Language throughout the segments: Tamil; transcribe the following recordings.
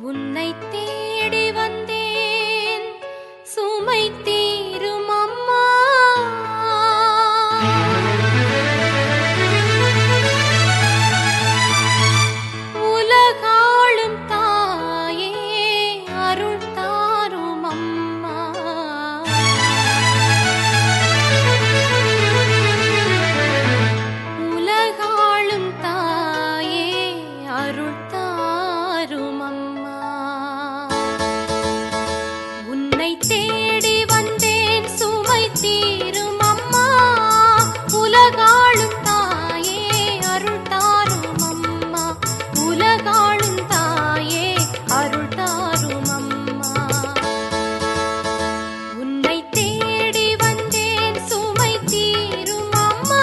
உன்னை தேடி வந்தேன் சுமை தீரும் அம்மா. உலகாளும் தாயே அருள் தாரும் அம்மா. உலகாளும் தாயே அருள் தாரும் அம்மா. உன்னை தேடி வந்தேன் சுமை தீரும் அம்மா. உலகாளும் தாயே அருள் தாரும் அம்மா. உலகாளும் தாயே அருள் தாரும் அம்மா. உன்னை தேடி வந்தேன் சுமை தீரும் அம்மா.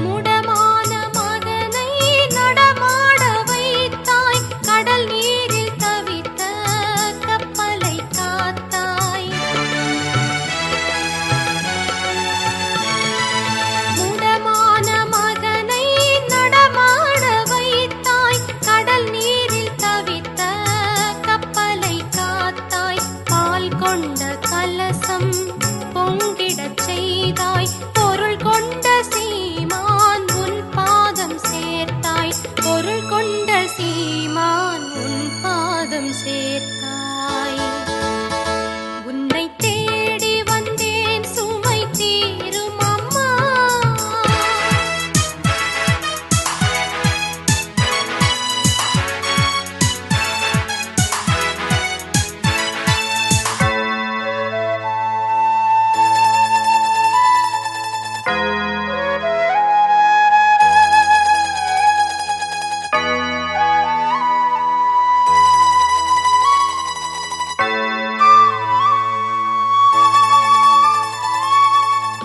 முடமான மகனை நடமாட வைத்தாய். கடல் நீரில் தவித்த கப்பலை காத்தாய். முடமான மகனை நடமாட வைத்தாய். கடல் நீரில் தவித்த கப்பலை காத்தாய். பால் கொண்ட கலசம் பொங்கிடச் செய்தாய். பொருள் கொண்ட சீமான் உன் பாதம் சேர்த்தாய். பொருள் கொண்ட சீமான் உன் பாதம் சேர்த்தாய். உன்னை தேடி வந்தேன் சுமை தீரும் அம்மா.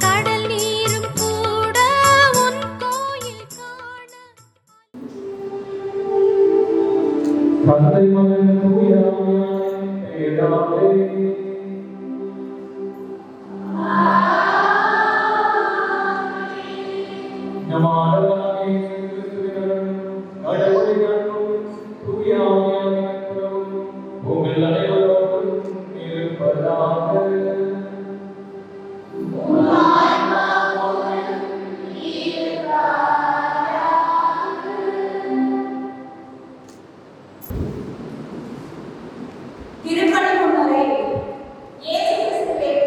கடல் நீரும் கூட உன் கோயில் காண. தந்தை மகன் தூய ஆவியாரின் பெயராலே. நம் ஆண்டவராகிய இயேசு கிறிஸ்துவின் கடவுளின் அன்பும் தூய ஆவியாரின் அன்பும் உங்கள் அனைவரோடும் இருப்பதாக. திருப்பலி முன்னரே இயேசு கிறிஸ்துவின்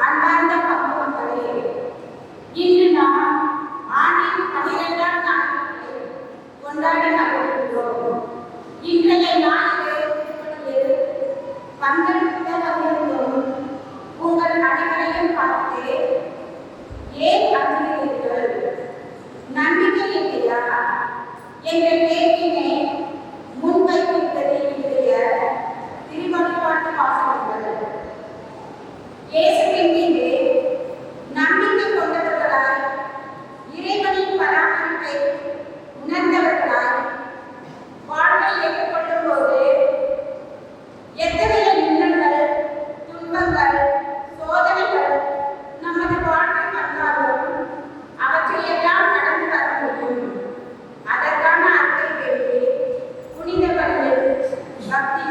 அன்பார்ந்த பங்கு மக்களே, இன்று நாம் ஆண்டின் 12ஆம் நாளுக்கு கொண்டாடி நகர்கின்றோம். இன்றைய நாளிலே திருப்பலியில் பங்கெடுத்தவர்களும் உங்கள் அனைவரையும் பார்த்து ஏன் அஞ்சுகிறீர்கள், நம்பிக்கை இல்லையா என்ற கேள்வியை முன்வைத்திருப்பது இன்றைய திருவழிபாட்டு வாசகங்கள். இயேசுவின் மீது நம்பிக்கை கொண்டவர்களாய், இறைவனின் பராமரிப்பை உணர்ந்தவர்களாய் வாழ்வை ஏற்றுக்கொள்ளும் போது எத்தகைய இன்னல்கள், துன்பங்கள், சோதனைகள் நமது வாழ்வில் வந்தாலும் அவற்றையெல்லாம் கடந்து வர முடியும். அதற்கான அர்த்தத்தை வேண்டி புனித பலியில் பக்தி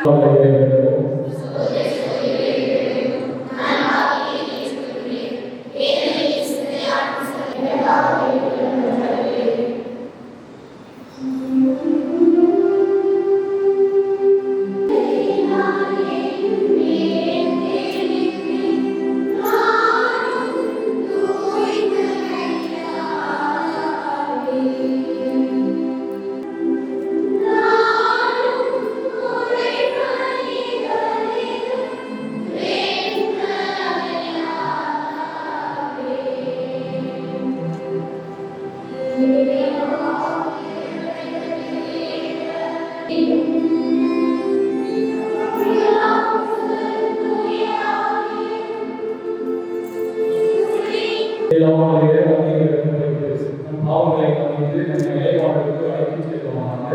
நானும் உரை எல்லாமே நம் பாவங்களை மன்னித்து நம்ம இறைவாழ்வுக்கு அழைத்து செல்வாங்க.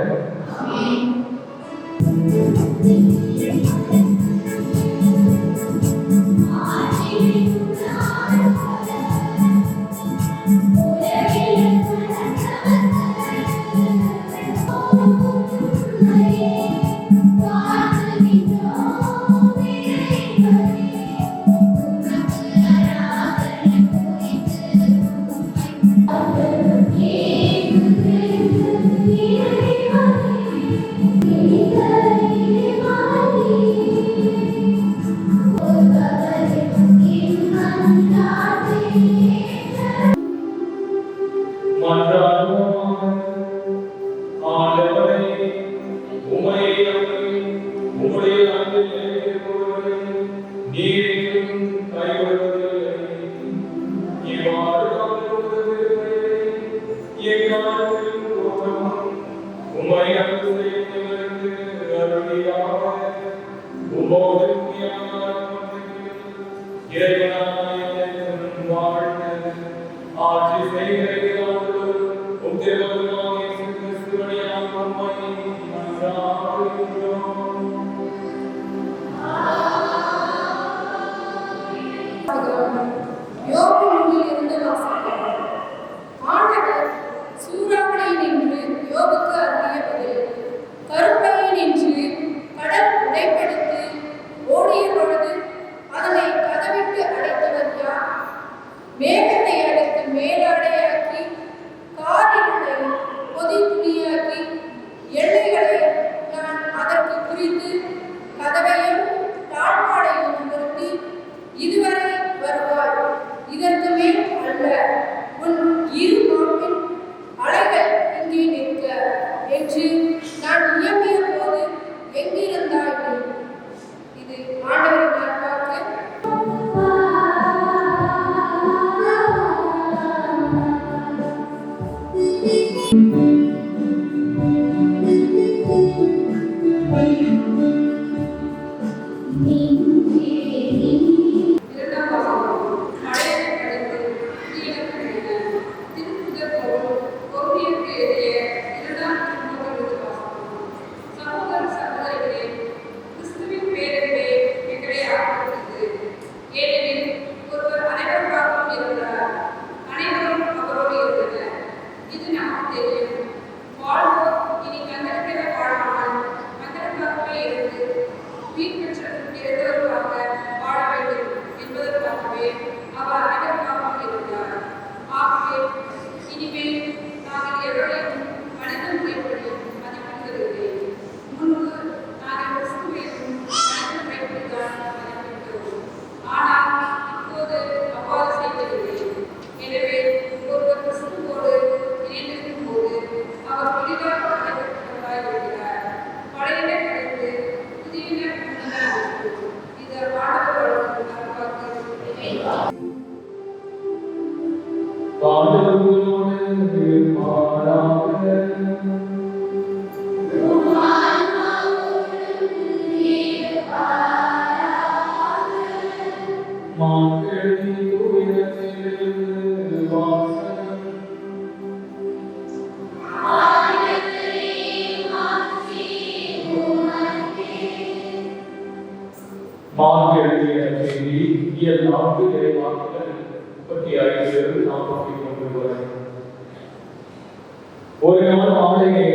ஒரு நாள் மாலையை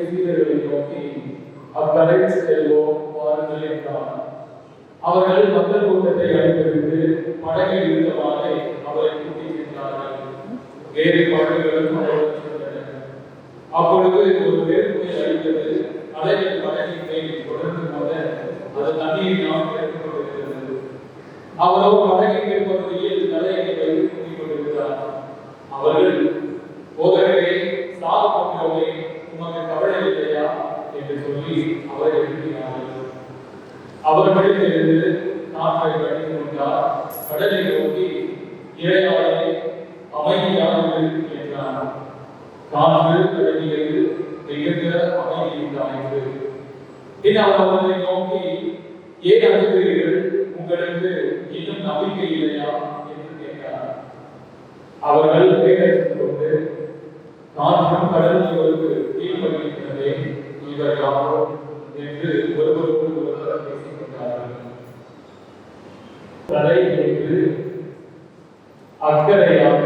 சீடர்களை நோக்கி அக்கரைக்கு செல்வோம் வாருங்கள் என்றார். அவர்கள் மக்கள் கூட்டத்தை அனுப்பிவிட்டு படகில் இருந்தவாறே அவரை கூட்டிச் சென்றார்கள். வேறு படகுகளும் அவர்கள் சென்றன. அப்பொழுது ஒரு வேறுபுயல் அடித்தது. அலைகள் படகின் மேல் தொடர்ந்து போத அது தண்ணீரினால் கிடைத்துக் கொண்டிருக்கிறது. அவரோ படகின் மேற்பகுதியில் தலையை வைத்து கூட்டிக் கொண்டிருக்கிறார். அவர்கள் போதகரே சாப்பிட்டோமே உமக்கு கவலை இல்லையா என்று சொல்லி அவரை எழுப்பினார்கள். அவர் படித்திருந்து காற்றை கடிந்து கொண்டார். கடலை நோக்கி இறையாளே அமைதியாக என்றார். காற்று கடலியது மிகுந்த அமைதி உண்டாயிற்று. பின் அவர் அவர்களை நோக்கி ஏன் அழுகிறீர்கள், உங்களுக்கு இன்னும் நம்பிக்கை இல்லையா என்று கேட்டார். அவர்கள் பேரறிந்து கொண்டு காற்றும் கடல் இவருக்கு கீழ்ப்படிக்கிறதே இவர் யாரோ என்று ஒருவருக்கு ஒருவர் பேசிக் கொண்டார்கள். தலை என்று அக்கறையாக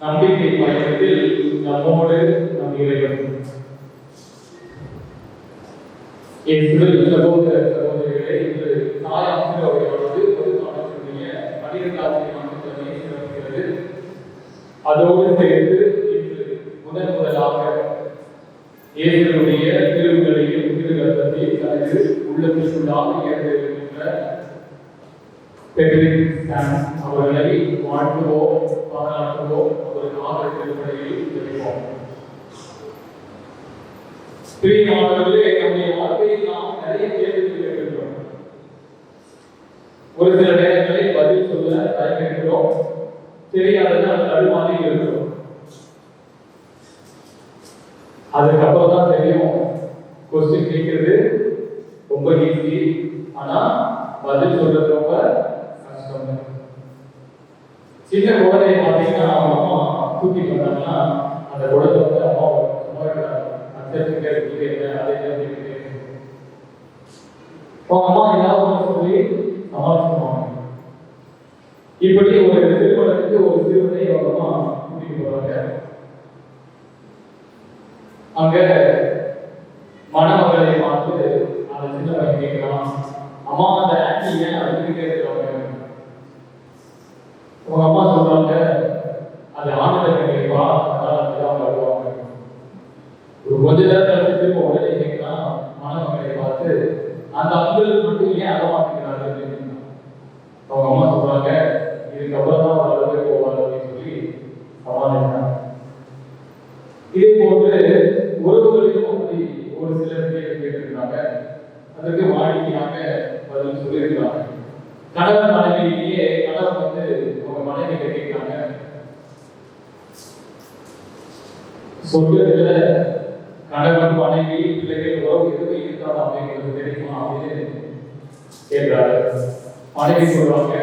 நம்பிக்கை பயணத்தில் நம்மோடு நம் இறைவன். சகோதர சகோதரிகளே, இன்று தாயாசிரியர் அவர்களோடு பொதுக்காலத்தினுடைய 12வது ஆண்டு சிறப்புகிறது. அதோடு சேர்த்து இன்று முதலாக இயேசுவினுடைய திருவுகளையும் திருகர்த்தத்தை தனது உள்ளத்திற்குள்ளாக ஏற்றிருக்கின்ற அவர்களை வாழ்த்துவோம், பாராட்டுவோம், அவருக்கு ஆதரவு திருப்படையில் தெரிவிப்போம். பிரியமானவர்களே, நம்முடைய வாழ்க்கையில் நாம் நிறைய கேள்விகள் கேட்கிறோம். ஒரு சில நேரங்களில் பதில் சொல்ல தயங்குகிறோம், தெரியாதது தடுமாறி இருக்கிறோம். அதுக்கப்புறம் தான் தெரியும் கொஸ்டின் கேட்கிறது ரொம்ப ஈஸி, ஆனா பதில் சொல்றது ரொம்ப கஷ்டம். சின்ன குழந்தைய பார்த்தீங்கன்னா அவங்க அம்மா தூக்கி பண்ணாங்கன்னா அந்த குழந்தை வந்து அம்மா அம்மா ஏதாவது சொல்லி சமாளிச்சுவாங்க. இப்படி ஒரு திருமணத்துக்கு ஒரு சிறுவனை அவங்க அம்மா கூட்டிட்டு போறாங்க. அங்க மணமகளை பார்த்து அந்த சின்ன பையன் கேட்கலாம், அம்மா அந்த ஆன்டி ஏன் அழுதுகிட்டே இருக்கிறாங்க? உங்க அம்மா சொல்றாங்க அது ஆனந்த கண்டிப்பா, அதனால அவங்க அழுவாங்க. ஒரு கொஞ்ச நேரம் திரும்ப உடனே கேட்கலாம், மணமகளை பார்த்து அந்த அங்கிள் மட்டும் ஏன் அழ மாட்டேங்கிறாரு? அவங்க அம்மா சொல்றாங்க இதுக்கப்புறம் தான் அவர் அழுவே போவார் அப்படின்னு சொல்லி சமாளிக்கிறாங்க. இதே போன்று உறவுகளிலும் அப்படி ஒரு சிலர் கேட்டிருக்கிறாங்க. அதற்கு வாடிக்கையாக பதில் சொல்லியிருக்கிறாங்க. கணவன் மனைவியிலேயே கணவன் வந்து அவங்க மனைவி கேட்கிறாங்க, சொர்க்கத்துல கணவன் மனைவி பிள்ளைகள் உறவு எதுவுமே இருக்காது அப்படிங்கிறது தெரியுமா அப்படின்னு கேட்கிறாரு. மனைவி சொல்றாங்க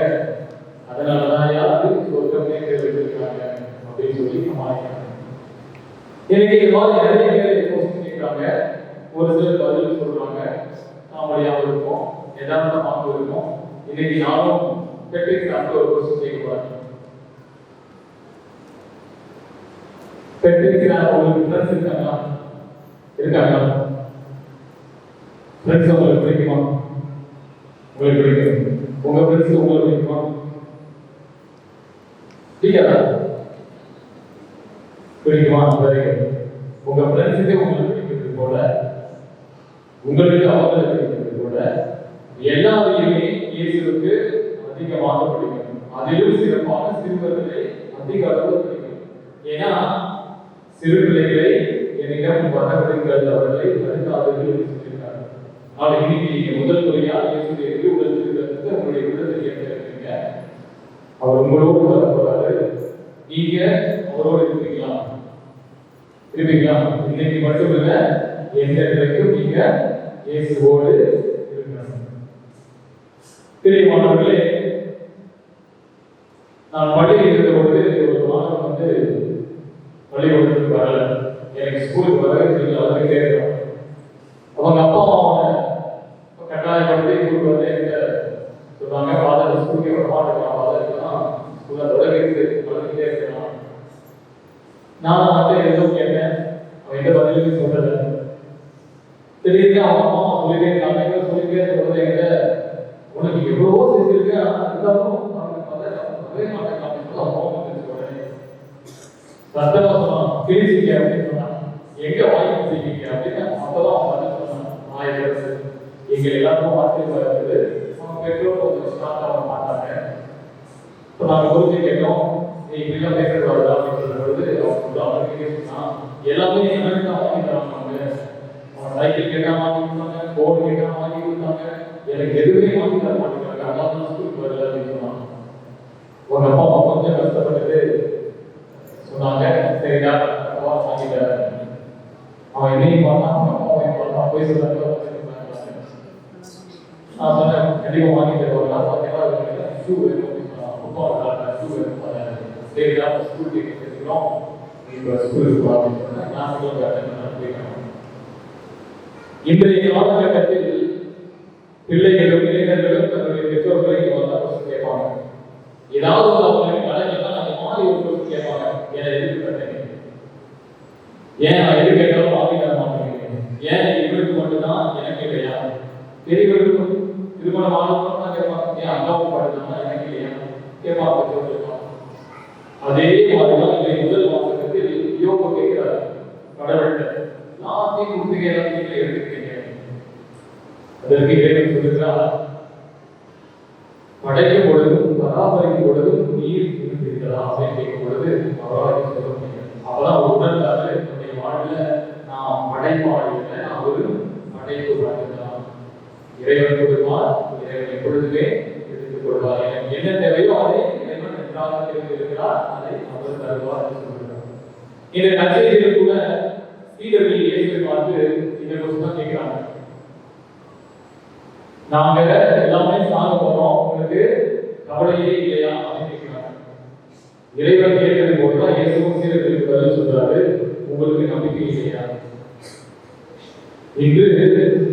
அதனாலதான் யாரு சொர்க்கமே தெரிவிச்சிருக்காங்க அப்படின்னு சொல்லி சமாளிக்கிறாங்க. எனக்கு இது மாதிரி நிறைய பேர் கொஸ்டின் கேட்கிறாங்க. ஒரு சிலர் பதில் சொல்றாங்க, நாமளியாக இருக்கும், யதார்த்தமாக இருக்கும். இன்னைக்கு நானும் பெட்ரிக் ஒரு கொஸ்டின் கேட்கக்கூடாது. பெட்ரிக் உங்களுக்கு ஃப்ரெண்ட்ஸ் இருக்காங்களா? இருக்காங்களா? ஃப்ரெண்ட்ஸ் உங்களுக்கு பிடிக்குமா? உங்களுக்கு பிடிக்கும். உங்க ஃப்ரெண்ட்ஸ் உங்களுக்கு பிடிக்குமா? பிடிக்காதா? பிடிக்குமா? உங்க ஃப்ரெண்ட்ஸுக்கு உங்களுக்கு பிடிக்கிறது போல, உங்களுக்கு அவங்களுக்கு பிடிக்கிறது போல, எல்லாரையுமே இயேசுவுக்கு அதிகமாக பிடிக்கும். அதிலும் சிறப்பாக சிறுவர்களை அதிக அளவு பிடிக்கும். ஏன்னா சிறு பிள்ளைகளை என்னிடம் வரவிடுங்கள், அவர்களை தடுக்காதீர்கள் என்று சொல்லியிருக்காங்க. ஆனால் இன்னைக்கு நீங்க முதல் முறையா இயேசுடைய திருவுடலுக்கு உங்களுடைய விடுதலை ஏற்றிருக்கீங்க. அவர் உங்களோடு வரப்போறாரு. நீங்க அவரோடு இருப்பீங்களா? இருப்பீங்களா? இன்னைக்கு மட்டும் இல்ல, எந்த நிலைக்கும் நீங்க இயேசுவோடு இருக்கணும். பிரியமானவர்களே, நான் பள்ளியில் இருந்த பொழுது ஒரு மாணவன் வந்து பள்ளிக்கூடத்துக்கு வரல. எனக்கு ஸ்கூலுக்கு வரவே தெரியல, அவருக்கு கேட்கலாம். அவங்க அப்பா அம்மாவை கட்டாயப்படுத்தி ஸ்கூலுக்கு வந்து என்கிட்ட சொல்றாங்க, ஃபாதர் ஸ்கூலுக்கே வர மாட்டேங்கிறான், ஃபாதர்லாம் ஸ்கூல்ல தொடங்கிட்டு வளர்ந்துட்டே இருக்கலாம். நான் வந்து எதுவும் கேட்டேன், அவன் எந்த பதிலுக்கு சொல்லல. திடீர்னு அவங்க அம்மா சொல்லிட்டே இருக்காங்க, எங்க சொல்லிட்டே இருந்த குழந்தைகிட்ட உனக்கு எவ்வளவோ செஞ்சிருக்கேன், இருந்தாலும் வரவே மாட்டேங்கிறான் அப்படின்னு சொல்லி அம்மா வந்து சொல்றேன். சத்தமா சொன்னான், பேசிக்க அப்படின்னு சொன்னான். எங்க வாங்கி செய்வீங்க அப்படின்னு அப்பதான் அவன் வந்து சொன்னான், ஆயிரம் எங்க எல்லாருக்கும் வார்த்தை வருது. அவங்க பெற்றோர் கொஞ்சம் ஸ்டார்ட் ஆக மாட்டாங்க. இப்போ நாங்கள் குறிச்சு கேட்டோம், நீ இப்படிலாம் பேசுறது வருதா அப்படின்னு சொல்லும் பொழுது அவனுக்கு சொன்னான், எல்லாமே எனக்கு தான் வாங்கி தராங்க. அவன் சைக்கிள் கேட்டா வாங்கி கொடுத்தாங்க, போர்டு கேட்டா வாங்கி கொடுத்தாங்க, எனக்கு எதுவுமே வாங்கி தர மாட்டேங்கிறாங்க, அதனால ஸ்கூலுக்கு வரல அப்படின்னு சொன்னான். உங்க அப்பா அம்மா கொஞ்சம் கஷ்டப்பட்டு சொன்னாங்க, சரிடா அப்பா வாங்கிட்ட. அவன் என்னையும் பார்த்தான், அவங்க அப்பாவையும் பார்த்தான், போய் சொல்றாங்க. நான் சொன்னேன், கண்டிப்பா வாங்கி தருவாங்க. பார்த்தீங்கன்னா ஷூ வேணும் அப்படின்னு சொன்னான். அப்பா ஷூ வேணும். சரியா ஸ்கூல் டிக்கெட் எடுக்கிறோம், இப்போ ஸ்கூலுக்கு போகிறோம், கிளாஸுக்கு அட்டெண்ட் பண்ண போயிடணும். இன்றைய காலகட்டத்தில் பிள்ளைகளும் இளைஞர்களும் தன்னுடைய பெற்றோர்களை கொஸ்டின் கேட்பாங்க. ஏதாவது ஒரு அவங்களுக்கு நடக்கலாம் அந்த மாதிரி ஒரு கொஸ்டின் கேட்பாங்க. ஏன் எதுக்கு கட்டணீங்க, ஏன் நான் எது கேட்டாலும் வாங்கி தர மாட்டேங்கிறீங்க, ஏன் இவருக்கு மட்டும்தான் எனக்கு இல்லையா, பெரியவர்களுக்கும் திருமணம் ஆகணும் தான் கேட்பாங்க, ஏன் அக்காவும் படுத்தாங்க எனக்கு இல்லையா கேட்பாங்க. அதே மாதிரிதான் இன்றைய முதல் வாசகத்தில் யோபு கேட்கிறார் கடவுள்கிட்ட, நான் கொடுத்துக்க எல்லாத்தையும் எடுத்துக்கிறீங்க. அதற்கு இறைவன் சொல்லுகிறார், படைக்கும் பொழுதும் பராமரிக்கும் பொழுதும் நீர் இருக்கிறதா அப்படின்னு கேட்கும் பொழுது அவராக சொல்ல முடியும். அப்பதான் உடனடியாக என்னுடைய வாழ்வில் நான் படைப்பாளி இல்லை, நான் ஒரு படைப்பு வாழ்ந்தான். இறைவன் கொடுப்பார், இறைவன் எப்பொழுதுமே எடுத்துக் கொள்வார். எனக்கு என்ன தேவையோ அதை இறைவன் நன்றாக தெரிந்திருக்கிறார், அதை அவர் தருவார் என்று சொல்கிறார். இந்த நற்செய்தியில் கூட சீடர்கள் இயேசுவை பார்த்து இந்த கொஸ்டின் கேட்கிறாங்க, நாங்க எல்லாமே சாக போறோம், உங்களுக்கு கவலையே இல்லையா அப்படின்னு கேட்கிறாங்க. இறைவன் கேட்டது போதுதான் இயேசுவும் சீடர்களுக்கு பதில் சொல்றாரு, உங்களுக்கு நம்பிக்கை இல்லையா? இன்று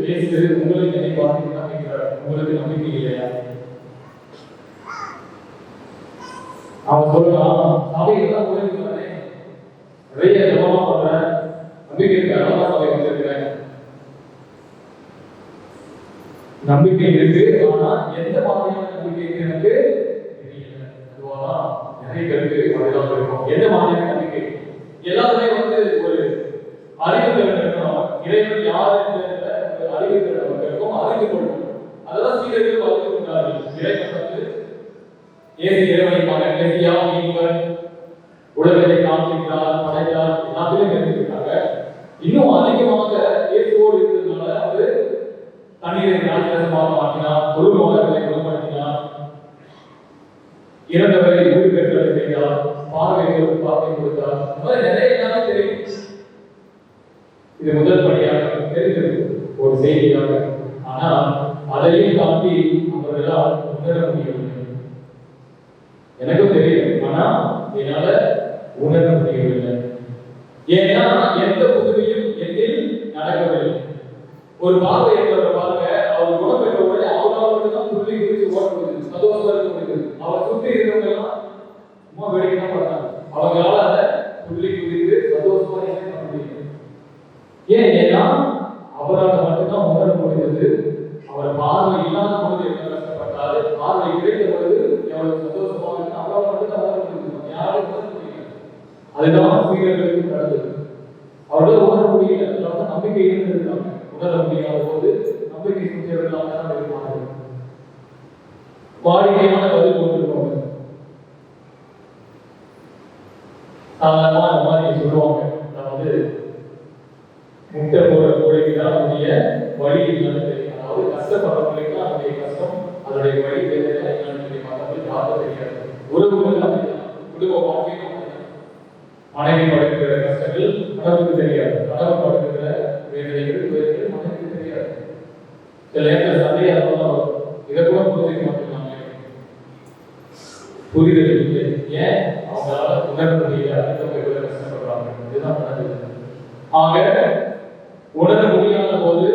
இயேசு உங்களுக்கு என்னை பார்த்து நம்பிக்கிறார், உங்களுக்கு நம்பிக்கை இல்லையா? அவன் சொல்றான், சபையெல்லாம் போயிருக்கானே, நிறைய ஜபமா பண்றேன், நம்பிக்கை இருக்காங்க, சபை வச்சிருக்கிறேன், நம்பிக்கை இருக்கு. ஆனா எந்த மாதிரியான நம்பிக்கை எனக்கு தெரியல. அதுவாதான் நிறைய பேருக்கு பதிலாக இருக்கும். எந்த மாதிரியான நம்பிக்கை? எல்லாருமே ஒரு அறிவு திறன் இருக்கணும். இறைவன் யார் என்ற அறிவு திறன் இருக்கும், அறிந்து கொள்ளும். அதெல்லாம் சீடர்கள் அறிந்து கொண்டார்கள். இறைவன் ஏசி இறைவனை கடைசியா நீங்கள் உலகத்தை காண்பிக்கிறார், படைத்தார், எல்லாத்தையும் தெரிஞ்சுக்கிட்டாங்க. இன்னும் அதிகமாக இயேசுவோடு இருந்ததுனால அவர் தண்ணீரை நாட்டிரசமாக மாற்றினார், தொழுநோயாளர்களை குணப்படுத்தினார், இறந்தவரை உயிர் பெற்றலை செய்தார், பார்வைகளுக்கு பார்வை கொடுத்தார். நிறைய எல்லாமே தெரியும். இது முதல் படியாக தெரிந்தது ஒரு செய்தியாக. ஆனால் அதையும் தாண்டி அவர்களால் உணர முடியவில்லை. எனக்கும் தெரியும், ஆனா என்னால உணர முடியவில்லை. ஏன்னா எந்த புதுமையும் என்னில் நடக்கவில்லை. ஒரு பார்வையற்றவரை பாருங்க, அவர் குணப்பெற்ற உடனே அவரால் மட்டும்தான் துள்ளி குதிச்சு ஓட முடியுது, சந்தோஷமா இருக்க முடியுது. அவர் சுற்றி இருக்கிறவங்க எல்லாம் சும்மா வேடிக்கை தான் பண்ணாங்க. அவங்களால அதை துள்ளி குதித்து சந்தோஷமா என்ன பண்ண முடியும்? ஏன்னா அவரால் மட்டும்தான் உணர முடிந்தது. அவர் பார்வை இல்லாத பொழுது என்ன கஷ்டப்பட்டாரு, பார்வை கிடைத்த பொழுது எவ்வளவு சந்தோஷமா இருக்கு, அவரால் மட்டும்தான் உணர முடியும், யாரும் உணர முடியல. அதுதான் சீடர்களுக்கு நடந்தது. அவர்களால் உணர முடியல, அதனால நம்பிக்கை இருந்திருக்காங்க. உணர முடியாத போது நம்பிக்கை சுற்றியவர்களாக தான் இருப்பார்கள். வாடிக்கையான பதில் கொண்டிருப்பாங்க. சாதாரணமா அந்த மாதிரி சொல்லுவாங்க, அதாவது முட்டை போடுற கோழிக்கு தான் அதனுடைய வழி என்னன்னு தெரியும். அதாவது கஷ்டப்படுறவங்களுக்கு தான் அதனுடைய கஷ்டம், அதனுடைய வழி வேதனை என்னன்னு தெரியும். மற்றவங்களுக்கு யாரும் தெரியாது. உறவுகள் அப்படிதான், குடும்ப வாழ்க்கையும் அப்படிதான். மனைவி படுக்கிற கஷ்டங்கள் கணவனுக்கு தெரியாது, கணவன் படுக்கிற வேதனைகள் வேதனைகள் மனைவிக்கு தெரியாது. சில நேரத்தில் சந்தேகம் வரும், இதை கூட புரிஞ்சுக்க மாட்டேங்கிறாங்க, புரிதல் இல்லை. ஏன் அவங்களால உணர முடியல, அடுத்தவங்க எவ்வளவு கஷ்டப்படுறாங்க, இதுதான் நடந்தது. ஆக உணர முடியாத போது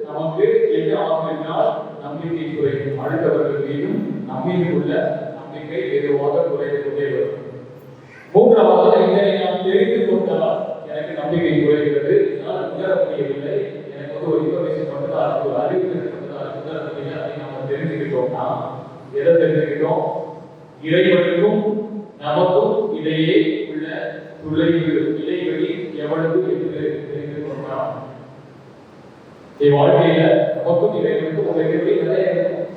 நமக்கு என்ன ஆகும்னால் நம்பிக்கை குறையும். அடுத்தவர்கள் மீதும் நம்மீது உள்ள நம்பிக்கை எதுவாக குறைந்து கொண்டே வரும். மூன்றாவது, இதனை நாம் தெரிந்து கொண்டால் எனக்கு நம்பிக்கை குறைகிறது, என்னால் உணர முடியவில்லை, எனக்கு ஒரு இன்ஃபர்மேஷன் மட்டும்தான், அதுக்கு ஒரு அறிவு மட்டும்தான் உணர முடியல, அதை நாம் தெரிஞ்சுக்கிட்டோம்னா எதை தெரிஞ்சுக்கிட்டோம்? இறைவனுக்கும் நமக்கும் இடையே உள்ள இடைவெளி எவ்வளவு என்று தெரிந்து கொண்டான். வாழ்க்கையில நமக்கும் இறைவனுக்கும் ஒரு இடைவெளி நிறைய இருக்கும்.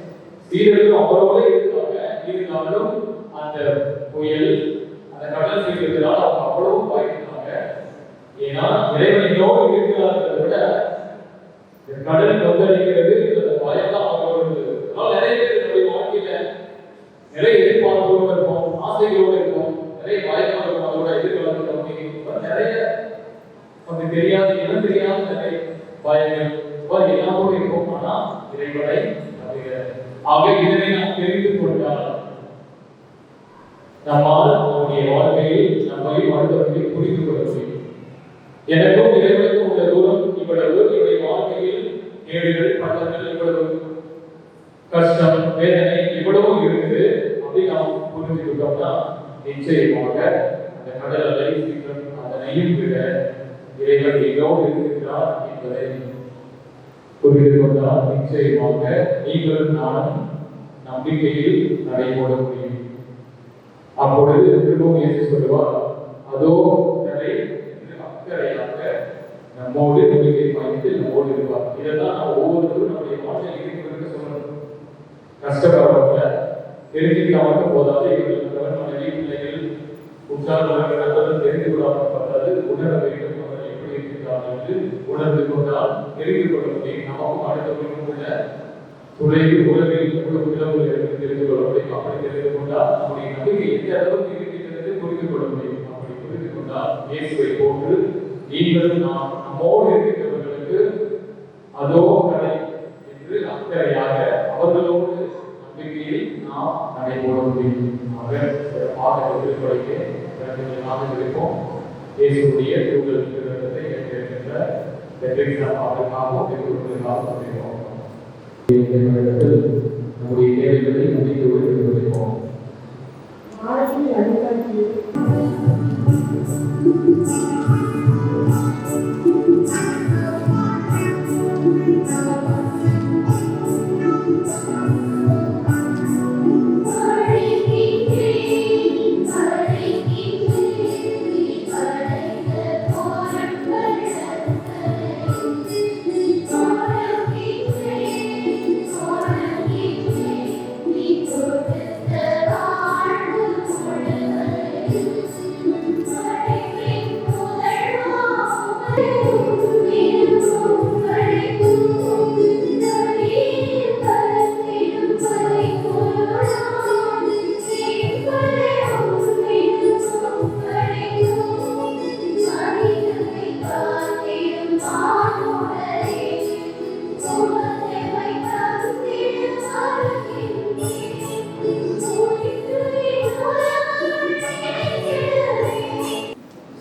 சீடர்களும் அவரோட இருந்தாலும் அந்த புயல், அந்த கடல் சீற்றத்தினால் அவங்க அவ்வளவு பாய்ந்தாங்க. ஏன்னா இறைவனோடு இருக்கிறார்கள் விட கடல் கொந்தளிக்கிறது, இந்த பயம் தான் அவங்களோட இருந்தது. நிறைய பேர் என்னுடைய வாழ்க்கையில நிறைய எதிர்பார்ப்போடு இருப்போம், ஆசைகளோடு இருப்போம், நிறைய பயமாக இருக்கும். அதோட எதிர்காலத்தில் நிறைய நமக்கு தெரியாத இனம் தெரியாத நிறைய பயங்கள் எல்லாரோடு இருக்கும். ஆனா இறைவனை ஆக இதனை நாம் தெரிந்து கொண்டால் நம்மால் நம்முடைய வாழ்க்கையில் நம்மை அடுத்தவர்களை புரிந்து கொள்ள முடியும். எனக்கும் இறைவனுக்கும் உள்ள தூரம் இவ்வளவு, என்னுடைய வாழ்க்கையில் ஏடுகள் பள்ளங்கள் இவ்வளவு, கஷ்டம் வேதனை இவ்வளவு இருக்குது அப்படி நாம் புரிஞ்சுக்கிட்டோம்னா நிச்சயமாக அந்த கடல் அலை சீக்கிரம் அதனையும் விட இறைவன் எங்கோடு இருக்கிறார் என்பதை புரிந்து கொண்டால் நிச்சயமாக நீங்களும் நானும் நம்பிக்கையில் நடைபோட முடியும். அப்பொழுது திரும்பவும் இயேசு சொல்லுவார், அதோ கடை என்று அக்கறையாக நம்மோடு நம்பிக்கை பயந்து நம்மோடு இருப்பார். இதெல்லாம் நம்ம ஒவ்வொருத்தரும் நம்முடைய வாழ்க்கையில் இருக்கிறது சொல்லணும். கஷ்டப்படுறவங்க தெரிஞ்சுக்காம போதாது, இவர்கள் கணவன் மனைவி பிள்ளைகள் உற்சாகமாக நண்பர்கள் தெரிந்து கொள்ளாமல் பார்த்தாது, உணர வேண்டும் அவர்கள் எப்படி இருக்கிறார்கள் என்று உணர்ந்து கொண்டால் தெரிந்து கொள்ள முடியும். நமக்கும் அடுத்தவர்களுக்கும் உள்ள துறையில் உலகில் எவ்வளவு பிளவுகள் என்று தெரிந்து கொள்ள முடியும். அப்படி தெரிந்து கொண்டால் நம்முடைய நம்பிக்கை எந்த அளவுக்கு இருக்கிறது புரிந்து கொள்ள முடியும். அப்படி புரிந்து கொண்டால் இயேசுவை போன்று நீங்களும் நாம் நம்மோடு இருக்கிறவர்களுக்கு அதோ கடை என்று அக்கறையாக அவர்களோடு நம்பிக்கையில் நாம் நடைபோட முடியும். ஆக திருப்படைக்கு இருப்போம். இயேசுடைய திருவுள்ள திருவிழத்தை ஏற்றிருக்கின்ற நம்முடைய தேவைகளை முடித்து வைப்போம்.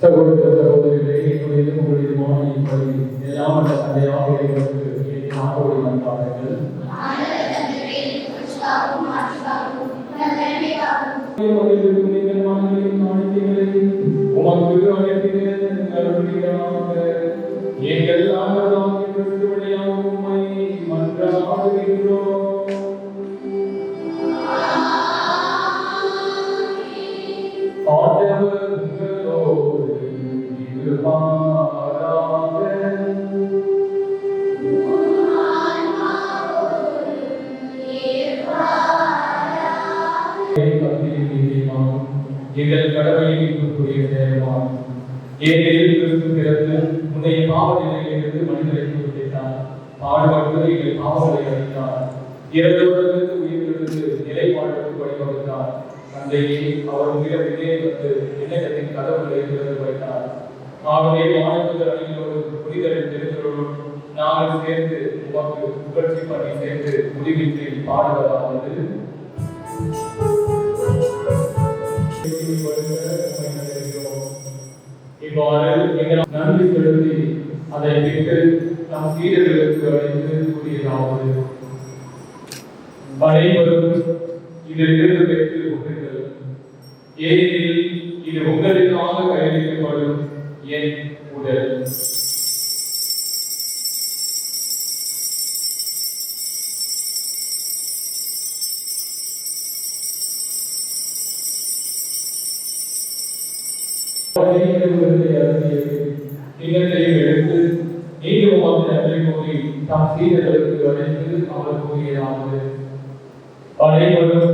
சகோதர சகோதரிகளே, என்னுடைய உங்களுடைய எல்லாம் அந்த தந்தையாக இறைவனுக்கு நாட்டோடு நன்றார்கள். உமக்கு அனுப்பினாக எங்கள் ஆனதாக வழியாக உம்மை மன்றாடுகின்றோம். எங்கள் கடமையை கூறிய நேரமாகும். ஏனெனில் கிறிஸ்து பிறந்து முந்தைய பாவ நிலையிலிருந்து மனிதரை விடுவித்தார். பாடுபட்டு எங்கள் பாவங்களை அளித்தார். இறந்தவர்களுக்கு உயிரிழந்து நிலை வாழ்வுக்கு வழிவகுத்தார். தந்தையே, அவர் உங்களிடத்திலே வந்து என்னிடத்தின் கதவுகளை திறந்து வைத்தார். ஆகவே வானத்துதர் அணிகளோடு புனிதரின் திருத்தலோடும் நாங்கள் சேர்ந்து உமக்கு புகழ்ச்சி பண்ணி சேர்ந்து முடிவின்றி பாடுவதாவது. இவ்வாறு எங்கள் நன்றி செலுத்தி அதை விட்டு நம் சீடர்களுக்கு அழைத்து கூறியதாவது, அனைவரும் இதிலிருந்து பெற்று கொள்ளுங்கள். ஏனெனில் இது உங்களுக்காக கையளிக்கப்படும் என் உடல். கிண்ணத்தையும் எடுத்து நீங்களும் நன்றி கூறி தாம் சீடர்களுக்கு அழைத்து அவர் கூறியதாவது, அனைவரும்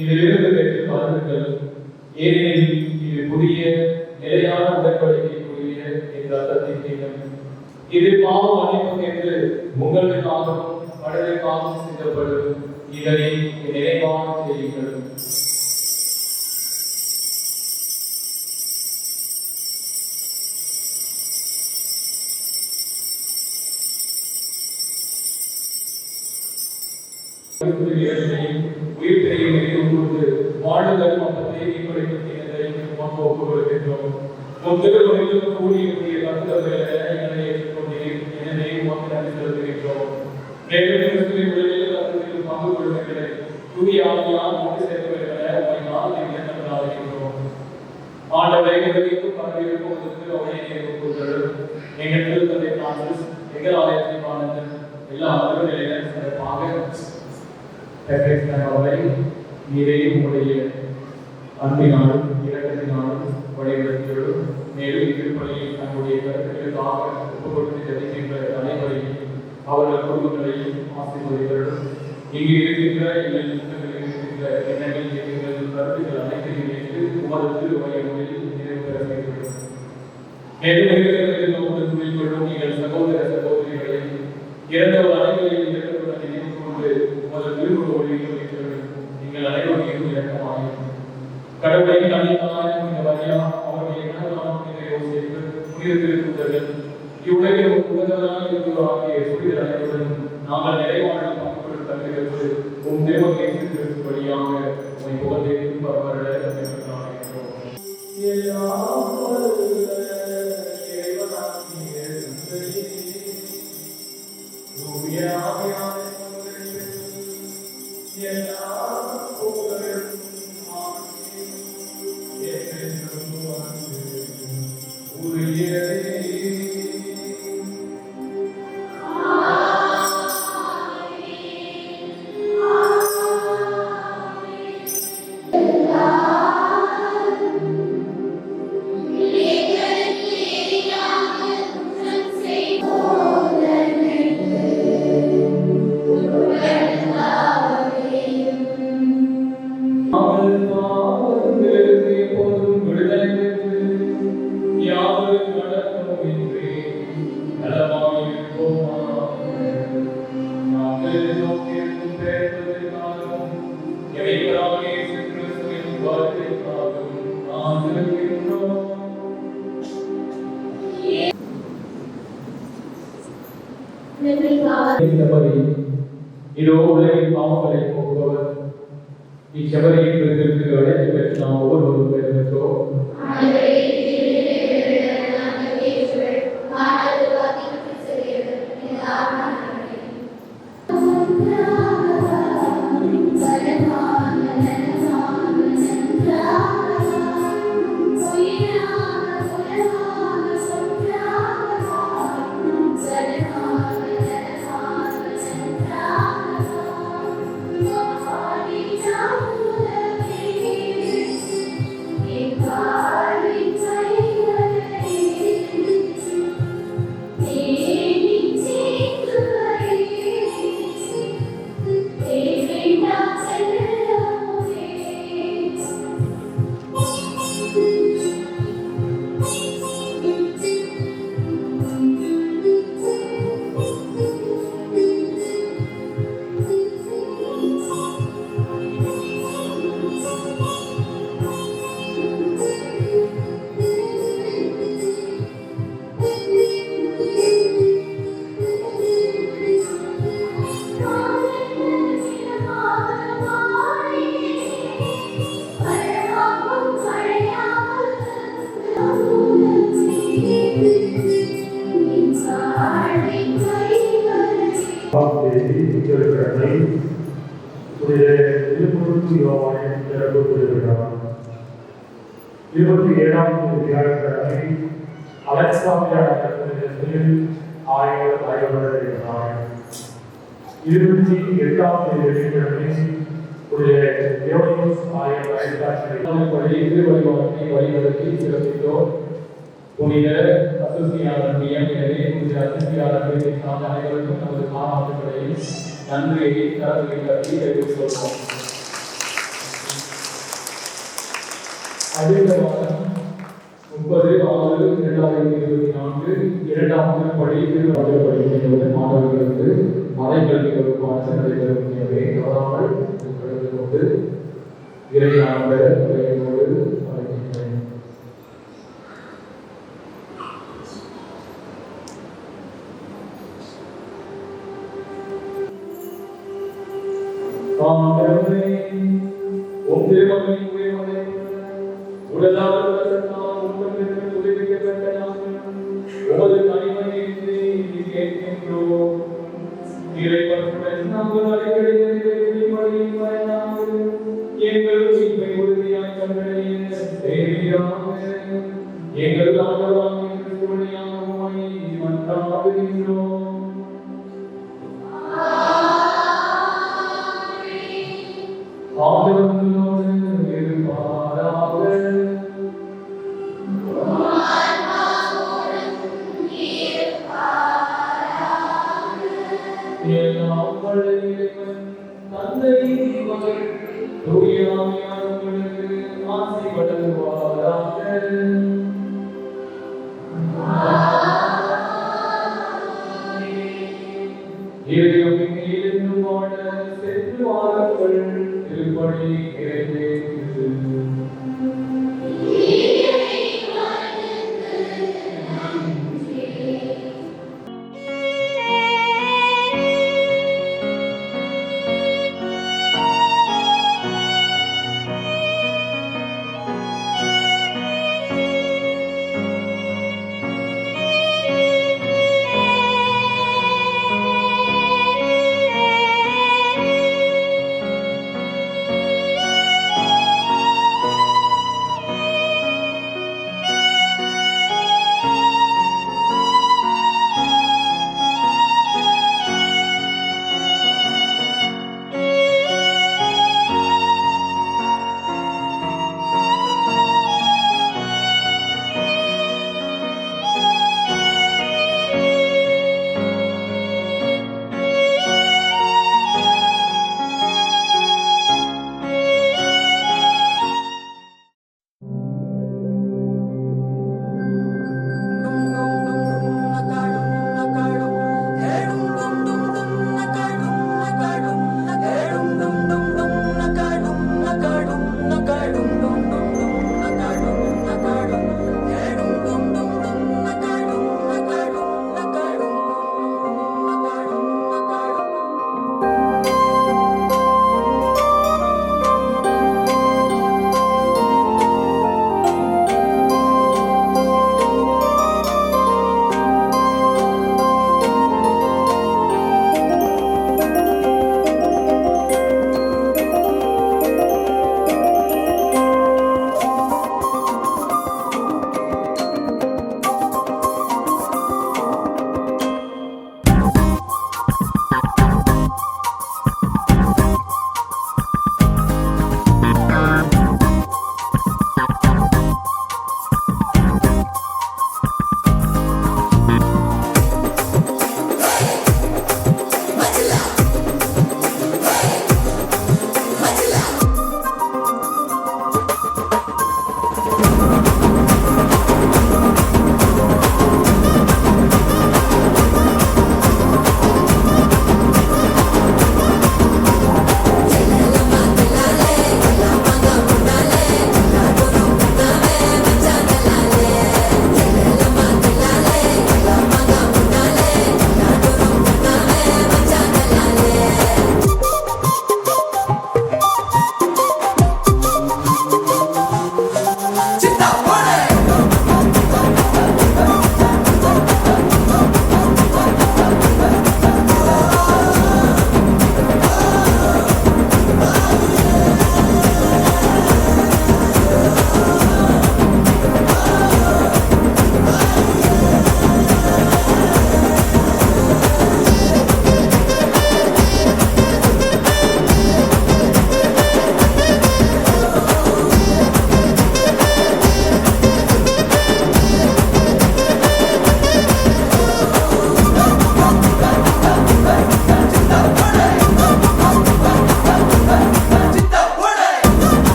இதிலிருந்து பெற்று பலன்கள். ஏனெனில் இது புதிய நிலையான உடன்படிக்கைக்குரிய என்ற அர்த்தத்தின் கிண்ணம். இது பாவ மன்னிப்பு என்று உங்களுக்காகவும் கடலுக்காகவும் சிந்தப்படும். இதனை நினைவாக செய்யுங்கள். உயிர்த்தையும் வாழுதல் மொத்தத்தை நீப்படுத்தினதை உமக்கு ஒப்புக் கொடுக்கின்றோம். உம் திருவருளில் கூடிய கருத்துக்களை எங்களை ஏற்றுக்கொண்டீர். எனவே உமக்கு நன்றி செலுத்துகின்றோம். மேலும் கிறிஸ்துவின் உடலில் கருத்தில் பங்கு கொள்வதில்லை தூய ஆவியால் ஒன்று சேர்க்கவில்லை உம்மை நாள் எண்ணப்படாதிருக்கிறோம். ஆண்டவரை உதவிக்கும் பரவியிருக்கும் அவரை கூறுகள் எங்கள் திருத்தந்தை பிரான்சிஸ் எங்கள் ஆலயத்தின் ஆனந்தன் எல்லா அலுவலர்களும் சிறப்பாக அவரை நீரே உங்களுடைய அன்பினாலும் இரக்கத்தினாலும் வழிநடத்தியோடும் மேலும் திருப்பணியில் தங்களுடைய கருத்துக்களுக்காக ஒப்புக் கொடுத்து ஜெபிக்கின்ற அனைவரையும் அவர்கள் குடும்பங்களையும் ஆசீர்வதிகளும் இங்கு இருக்கின்ற எங்கள் புத்தகங்களில் இருக்கின்ற எண்ணங்கள் எங்கள் கருத்துக்கள் அனைத்தையும் ஏற்று உமது திருவயங்களில் நிறைவு பெற வேண்டும். மேலும் மேற்கொள்ளும் நீங்கள் சகோதர சகோதரிகளையும் இறந்தவர் அனைவரையும் இறக்கத்துடன் நினைவு கொண்டு உமது திருவுருவ ஒளியில் நீங்கள் அனைவரையும் இறக்கமாகும். கடவுளை தனித்தான இந்த வழியா அவருடைய கணவனான யோசித்து புனித திருத்தூதர்கள் இவ்வுலகில் உகந்தவரான ஆகிய புனித அனைவரும் நாங்கள் நிறைவாழ்வில் பங்கு தருகிறது உம் தேவகேசு வழியாக உமை புகழ்ந்து பரவர இதோ உலகின் பாவங்களை போக்குவர் இச்சபரியின் விருதுக்கு அழைத்து பெற்று நாம் ஒவ்வொருவரும் பெறுகின்றோம். புனித அசோசியாளர் எனவே புனித அசோசியாளர்களை சார்ந்த அனைவருக்கும் நமது மாணவர்களையும் நன்றியை தரத்தை பற்றி தெரிவித்துள்ளோம். அடுத்த மாதம் 30/6/2024 இரண்டாம் படி திருவாதிரை படிக்கின்ற மாணவர்களுக்கு மறைக்கல்வி வகுப்பான நடைபெறும். எனவே தவறாமல் கலந்து கொண்டு இறையானோடு அழைக்கின்றேன். உலகின் உடலால் உண்மைக்கு உதவிக்கப்பட்ட நாங்கள் உமது தனிமையின்றி கேட்கின்றோம். இறைவனுடன் நாங்கள் அடிக்கடி மறைநாங்கள் எங்கள் உண்மை உறுதியாய் கண்டறிய தேவையாக எங்கள் ஆண்டவராகிய கிறிஸ்துவின் நாமமாய் மன்றாடுகின்றோம். ஆண்டவரோடு இருப்பாராக. எல்லாம் வல்ல இறைவன் தந்தை மகன் தூய ஆவியானவருக்கு ஆசி வழங்குவாராக. இறைவனின் வாழ சென்று வாருங்கள். திருப்பணி நிறைவேறியது.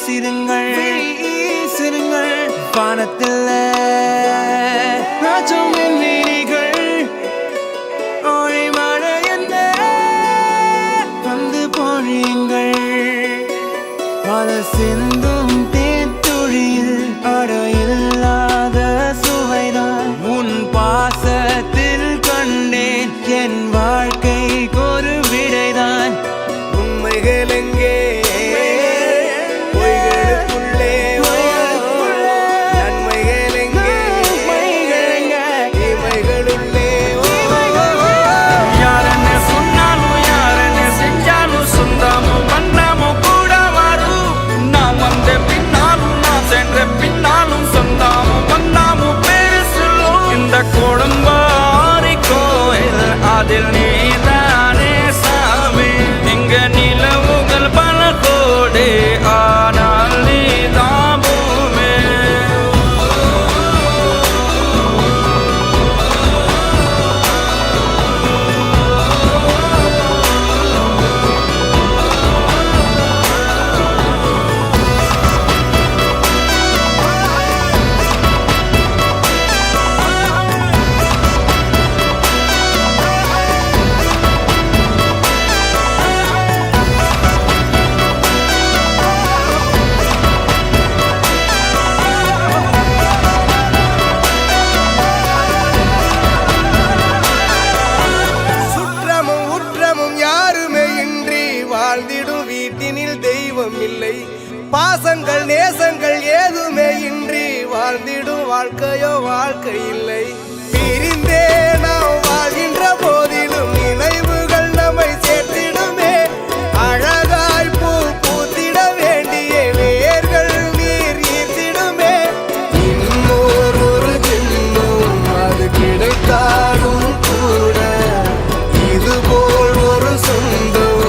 வீசிருங்கள் வானத்தில் ராஜம் என் வீதிகள் ஒளி மழை என்ன வந்து பொழியுங்கள் பல சிந்தும் தேத்துழியில் அடையில்லாத சுவைதான் உன் பாசத்தில் கண்டேன் என் வாழ்க்கைக்கு ஒரு விடைதான் உண்மைகள் எங்கே பொய்களுக்குள்ளே நன்மைகள் எங்கே இமைகளுள்ளே யாரென்ன சொன்னாலும் யாரென்ன செஞ்சாலும் சொந்தமும் வண்ணமும் கூட வரும் நான் வந்த பின்னாலும் நான் சென்ற பின்னாலும் சொந்தமும் வண்ணமும் பேரு சொல்லும் இந்த கொடும்பாரி கோயில் அதில் நீதானே சாமி இங்க நிலவுகள் பல கோடி ஆனால் நீதான் பூமி சுற்றமும் உற்றமும் யாருமே இன்றி வாழ்ந்திடும் வீட்டினில் தெய்வம் இல்லை பாசங்கள் நேசங்கள் ஏதுமே இன்றி வாழ்ந்திடும் வாழ்க்கையோ வாழ்க்கை இல்லை பிரிந்தே நாம் வாழ்கின்ற போதிலும் நினைவுகள் நம்மை சேர்த்திடுமே அழகாய் பூ பூத்திட வேண்டிய வேர்கள் நீர் ஈர்த்திடுமே இன்னொரு ஜென்மம் அது கிடைத்தாலும் கூட இதுபோல் ஒரு சொந்தம்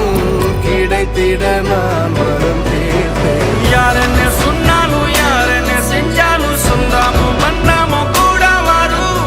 கிடைத்திட நான் வரம் தேர்ந்தேன் யாரென்ன சொன்னாலும் யாரென்ன செஞ்சாலும் சொந்தமும் வண்ணமும் கூட வரும்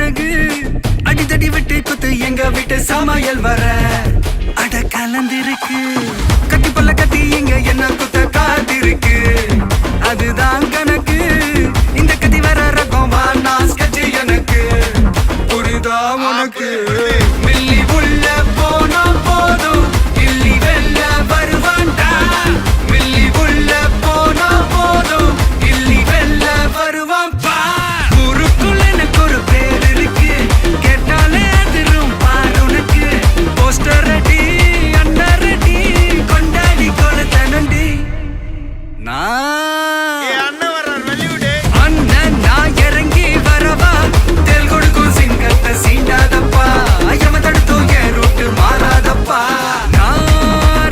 அழகு அடிதடி விட்டு குத்து எங்க வீட்டு சமையல் வர அட கலந்திருக்கு கட்டி பல்ல கட்டி இங்க என்ன குத்த காத்திருக்கு அதுதான் கணக்கு இந்த கதி வர ரகம் வானா ஸ்கெட்ச் எனக்கு புரிதா உனக்கு மில்லி உள்ள போனா போதும் இல்லி வெல்ல வருவான்டா மில்லி உள்ள போனா போதும் இல்லி வெல்ல வருவான் பா ஊருக்குள்ள எனக்கு ஒரு பேர் இருக்கு கேட்டாலே அதிரும் பாரு உனக்கு போஸ்டர் ரெடி அண்ணன் ரெடி கொண்டாடி கொளுத்தனண்டி அண்ணன் நான் இறங்கி வரவா தெல் கொடுக்கும் சிங்கத்தை சீண்டாதப்பா எவன் தடுத்தும் என் ரூட்டு மாறாதப்பா நான்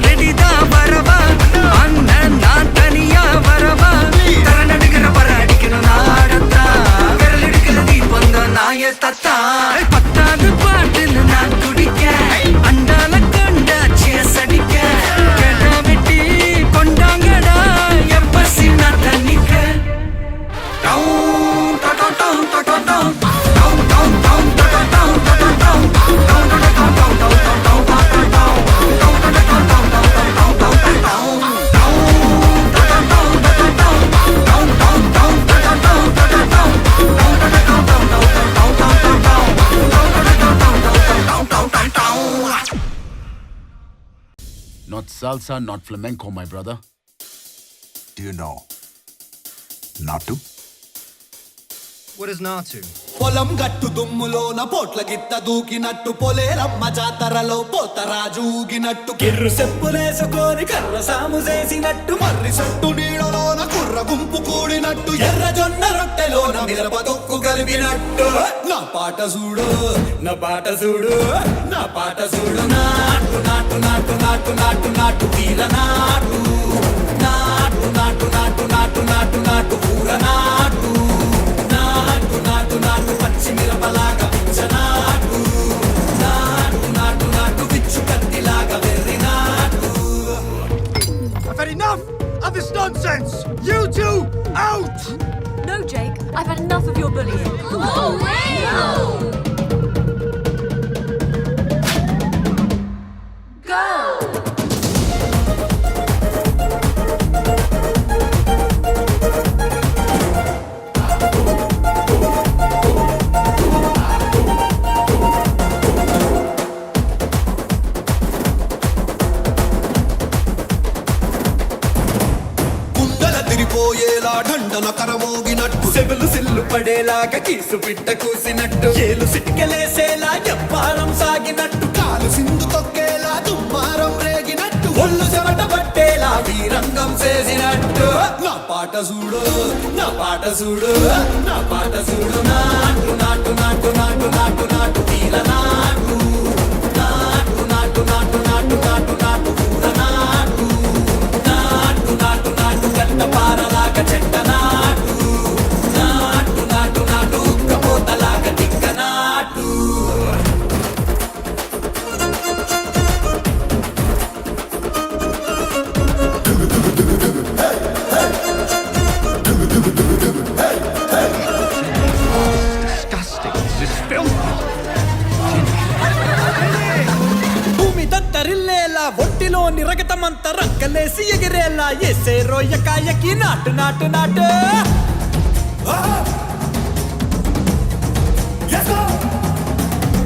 ரெடி தான் வரவா அண்ணன் நான் தனியா வரவா தர நடுக்கிற பர அடிக்கணும் நாடத்தா விரல் எடுக்கிற நீ வந்த நாய தத்தா பத்தாவது பாட்டுல நான் குடிக்க அண்டால கொண்டா சேஸ் அடிக்க கேட்டா வெட்டி கொண்டாங்கடா எப்ப சின்ன தண்ணிக்க Not salsa, not flamenco, my brother. Do you know Natu? What is Natu? పొలం గట్టు దుమ్ములోన పోట్ల గిత్త దూకినట్టు పొలేరమ్మ జాతరలో పోతరాజు ఊగినట్టు కిర్రు చెప్పులేసుకొని కర్ర సాము చేసినట్టు మర్రి చెట్టు నీడలోన కుర్ర గుంపు కూడినట్టు ఎర్ర జొన్న రొట్టెలోన మిరప దొక్కు కలిపినట్టు నా పాట చూడు నా పాట చూడు నా పాట చూడు నాటు నాటు నాటు నాటు నాటు నాటు తీల నాటు నాటు నాటు నాటు నాటు నాటు నాటు ఊర నాటు నాటు నాటు నాటు పచ్చి మిరపలాగా పిచ్చనాటు నాటు నాటు నాటు పిచ్చు కత్తిలాగా వెర్రి నాటు. I've had enough of this nonsense! You two, out! No, Jake, I've had enough of your bullying. Oh, wow! Go! కుండల తిరిపోయేలా ఢండన కరమోగినట్టు సెవులు సిల్లు పడేలాగా కీసు పిట్ట కూసినట్టు ఏలు సిటికెలేసేలా ఎప్పారం సాగినట్టు కాలు సింధు తొక్కేలా దుమ్మారం రేగినట్టు ఒళ్ళు చెమట పట్టేలా వీరంగం చేసినట్టు నా పాట చూడు నా పాట చూడు నా పాట చూడు నాటు నాటు నాటు నాటు నాటు నాటు తీల నాటు నాటు నాటు నాటు నాటు నాటు నాటు ఊర నాటు నాటు నాటు నాటు గంట పారలాగా చెట్ట నాటు నాటు నాటు నాటు ఉక్కపోతలాగా దిక్క నాటు. భూమి దత్తరిల్లేలా ఒంటిలోని రగతమంతా రక్కలేసి ఎగిరేలా ఎసే రోయకాయకి నాటు నాటు నాటు.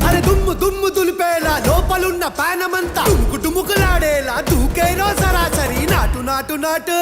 అరే దుమ్ము దుమ్ము దులిపేలా లోపలున్న పానమంతా దుమ్కు డుముకులాడేలా దూకేరో సరాసరి నాటు నాటు నాటు.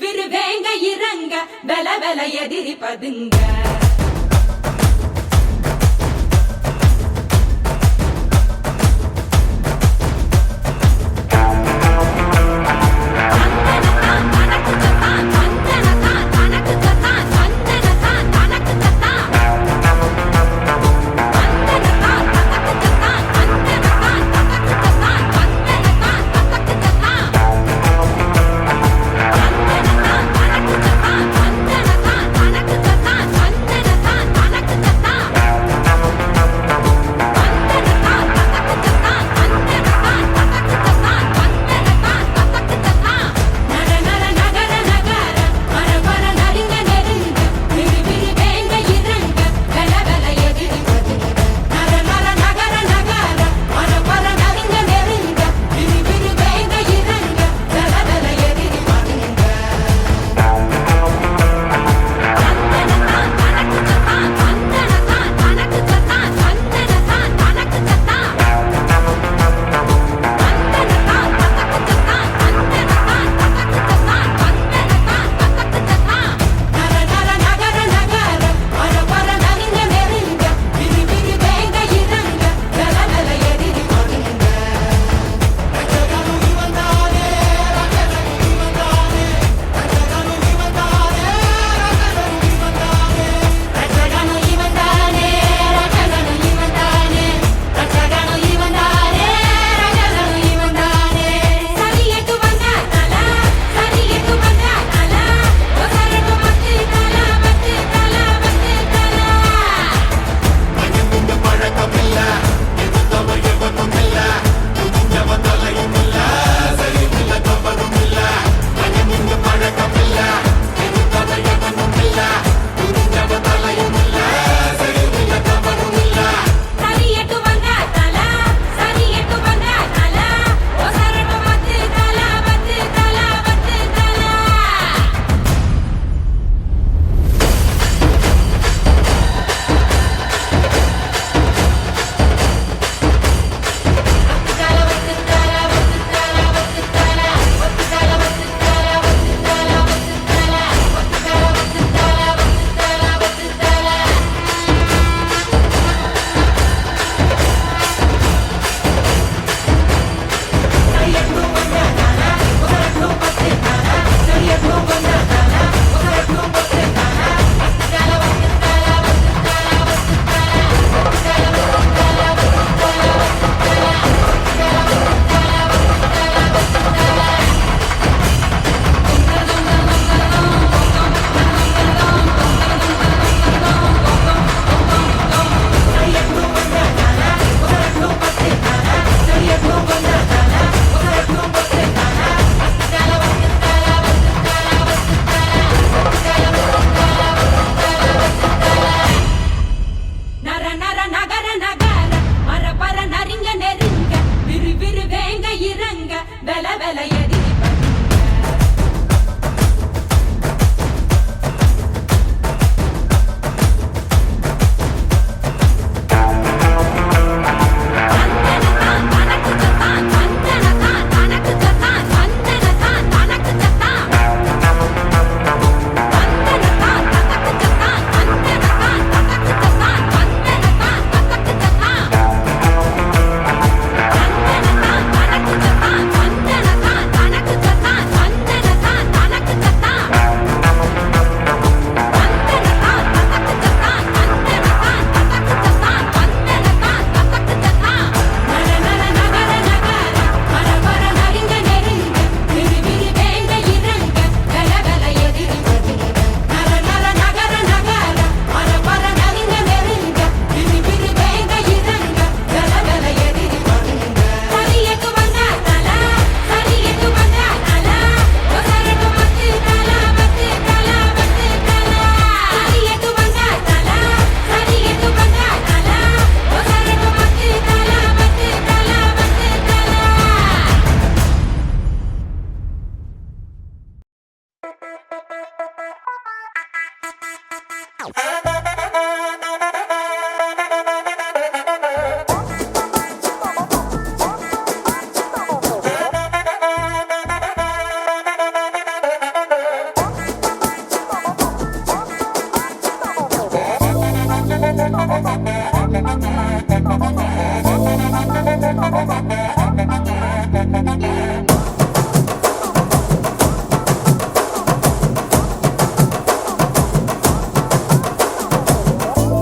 விறு வேங்க இறங்க வெல எதிரி பதுங்க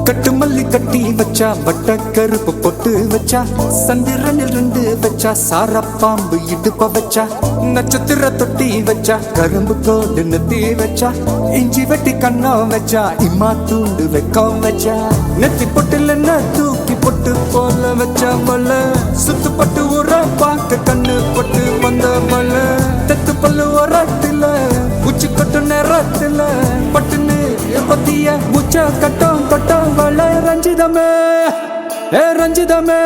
கட்டு மல்லி கட்டி வச்சா வட்ட கருப்பு பொட்டு வச்சா சந்திரனில் 2 வச்சா சார பாம்பு இடுப்ப வச்சா நட்சத்திர தொட்டி வச்சா கரும்பு கோடு நெத்தி வச்சா இஞ்சி வெட்டி கண்ணம் வச்சா இம்மா தூண்டு வெக்கம் வச்சா நெத்தி பொட்டுல தூக்கி பொட்டு போல வச்சா மல்ல சுத்து பட்டு உர பாக்க கண்ணு பொட்டு வந்த மல்ல தெத்து பல்லு ஒரத்துல உச்சி கொட்டு நேரத்துல பட்டுன்னு பத்திய முச்ச கட்டம் கட்டம் வள ரஞ்சிதமே ஏ ரஞ்சிதமே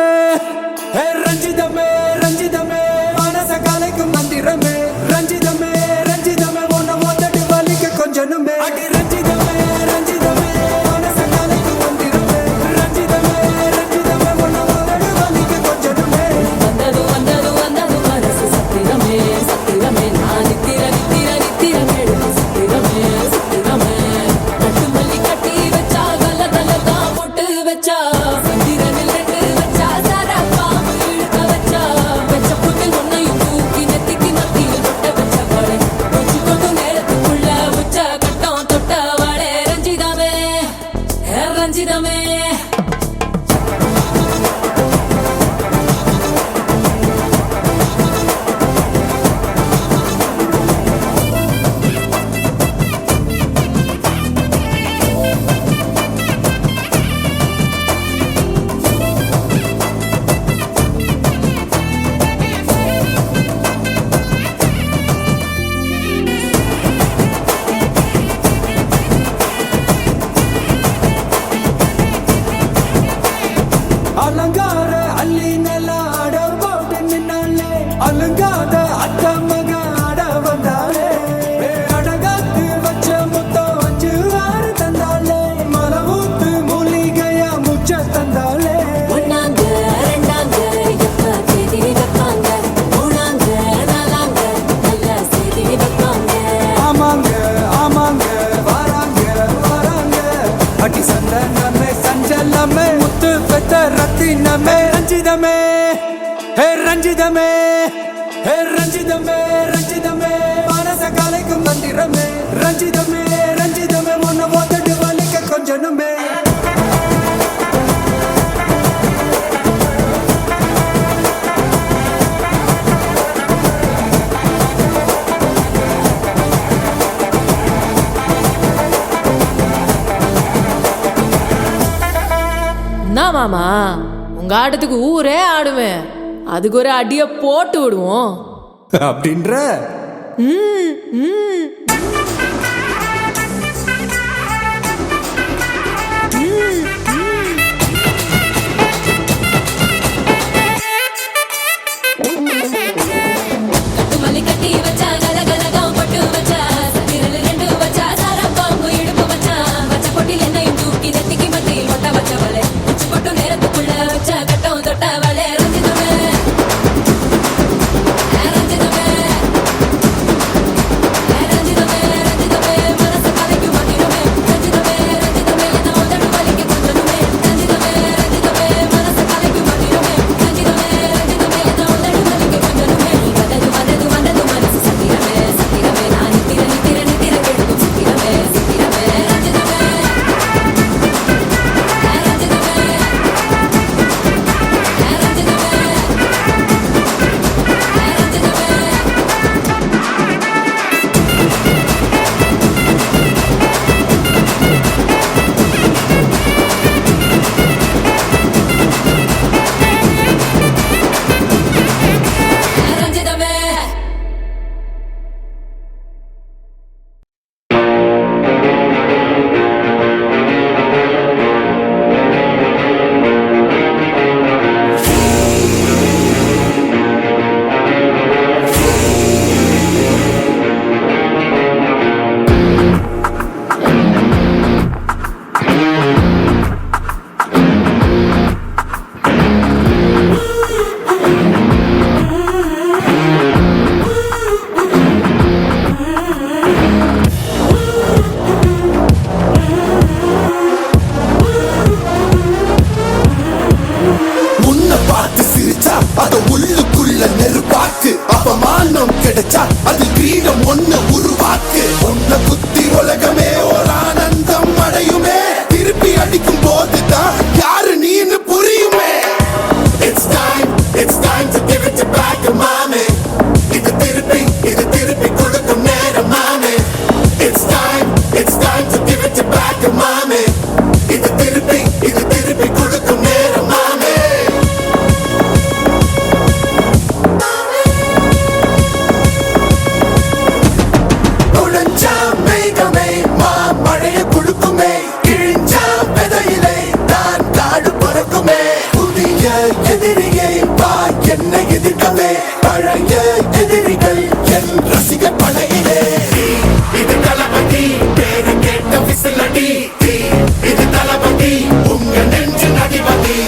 ஏ ரஞ்சிதமே ரஞ்சிதமே மனச கலைக்கும் மந்திரமே ரஞ்சிதமே ரஞ்சிதமே உன்னை மொத்தடி வலிக்க கொஞ்சனுமே அடி ரஞ்சிதமே ரஞ்சிதமே மனச கலைக்கும் மந்திரமே ரஞ்சிதமே ரஞ்சிதமே உன்னை மொத்தடி வலிக்க கொஞ்சனுமே வந்தது வந்தது வந்தது மனசு சத்திரமே சத்திரமே நான் நித்திர நித்திர நித்திர கேடு சத்திரமே சத்திரமே கட்டு மல்லி கட்டி வச்சா கல கலகா பொட்டு வச்சா சந்திரனில் 2 வச்சா சாரா பாம்பு இழுக்க வச்சா வச்ச பொட்டில் ஒன்னையும் தூக்கி நெத்திக்கு மத்தியில் தொட்ட வச்ச வாழை உச்சி கொண்டு நேரத்துக்குள்ள உச்ச கட்டம் தொட்ட வாழை ரஞ்சிதமே ரஞ்சிதமே அலங்கார அள்ளி நில ஆட போட்டு நின்னாலே அலங்காத அத்த மக ஆட வந்தாலே அடகாத்து வச்ச முத்தம் வச்சு ஆறு தந்தாலே மலவூத்து மூலிகையா முச்ச தந்தாலே ஒன்னாங்க ரெண்டாங்க எப்ப தேதி வைப்பாங்க மூணாங்க நாலாங்க நல்ல செய்தி வைப்பாங்க ஆமாங்க ஆமாங்க வராங்க வராங்க அடி சந்தனமே சஞ்சலமே முத்து பெத்த ரத்தினமே ரஞ்சிதமே ஹே ரஞ்சிதமே ஹே ரஞ்சிதமே ரஞ்சிதமே மனச கலைக்கும் மந்திரமே ரஞ்சிதமே ரஞ்சிதமே உன்னை மொத்தடி வலிக்க கொஞ்சனுமே என்ன மாமா உங்க ஆட்டத்துக்கு ஊரே ஆடுவேன் அதுக்கு ஒரு அடிய போட்டு விடுவோம் அப்படின்ற ம், ம். கட்டு மல்லி கட்டி வச்சா கல கலகா பொட்டு வச்சா சந்திரனில் 2 வச்சா சாரா பாம்பு இடுப்பு வச்சா வச்ச பொட்டில் என்னையும் தூக்கி நெத்திக்கு மத்தியில் ஒட்ட வச்ச வலை உச்சி கொட்டு நேரத்துக்குள்ள வச்ச கட்டம் தொட்ட வலை ரஞ்சிதமே ரஞ்சிதமே ரஞ்சிதமே உலகமே ஒரு ஆனந்தம் அடையுமே திருப்பி அடிக்கும் போதுதான் யாரு நீன்னு புரியுமே. It's time to give it back to mommy. இது திருப்பி கொடுக்கும் நேரம் மாமே. It's time to give it back to mommy. இது திருப்பி கொடுக்கும் நேரம் மாமே. உடைஞ்சா மேகமே மழைய கொடுக்குமே கிழிஞ்சா விதையிலே தான் காடு பறக்குமே. புதிய எதிரியை வா என்னை எதிர்க்கவே பழைய எதிரிகள் என் ரசிகர் படையிலே. இது தளபதி பேரு கேட்ட விசிலடி. இது தளபதி உங்க நெஞ்சு அதிபதி.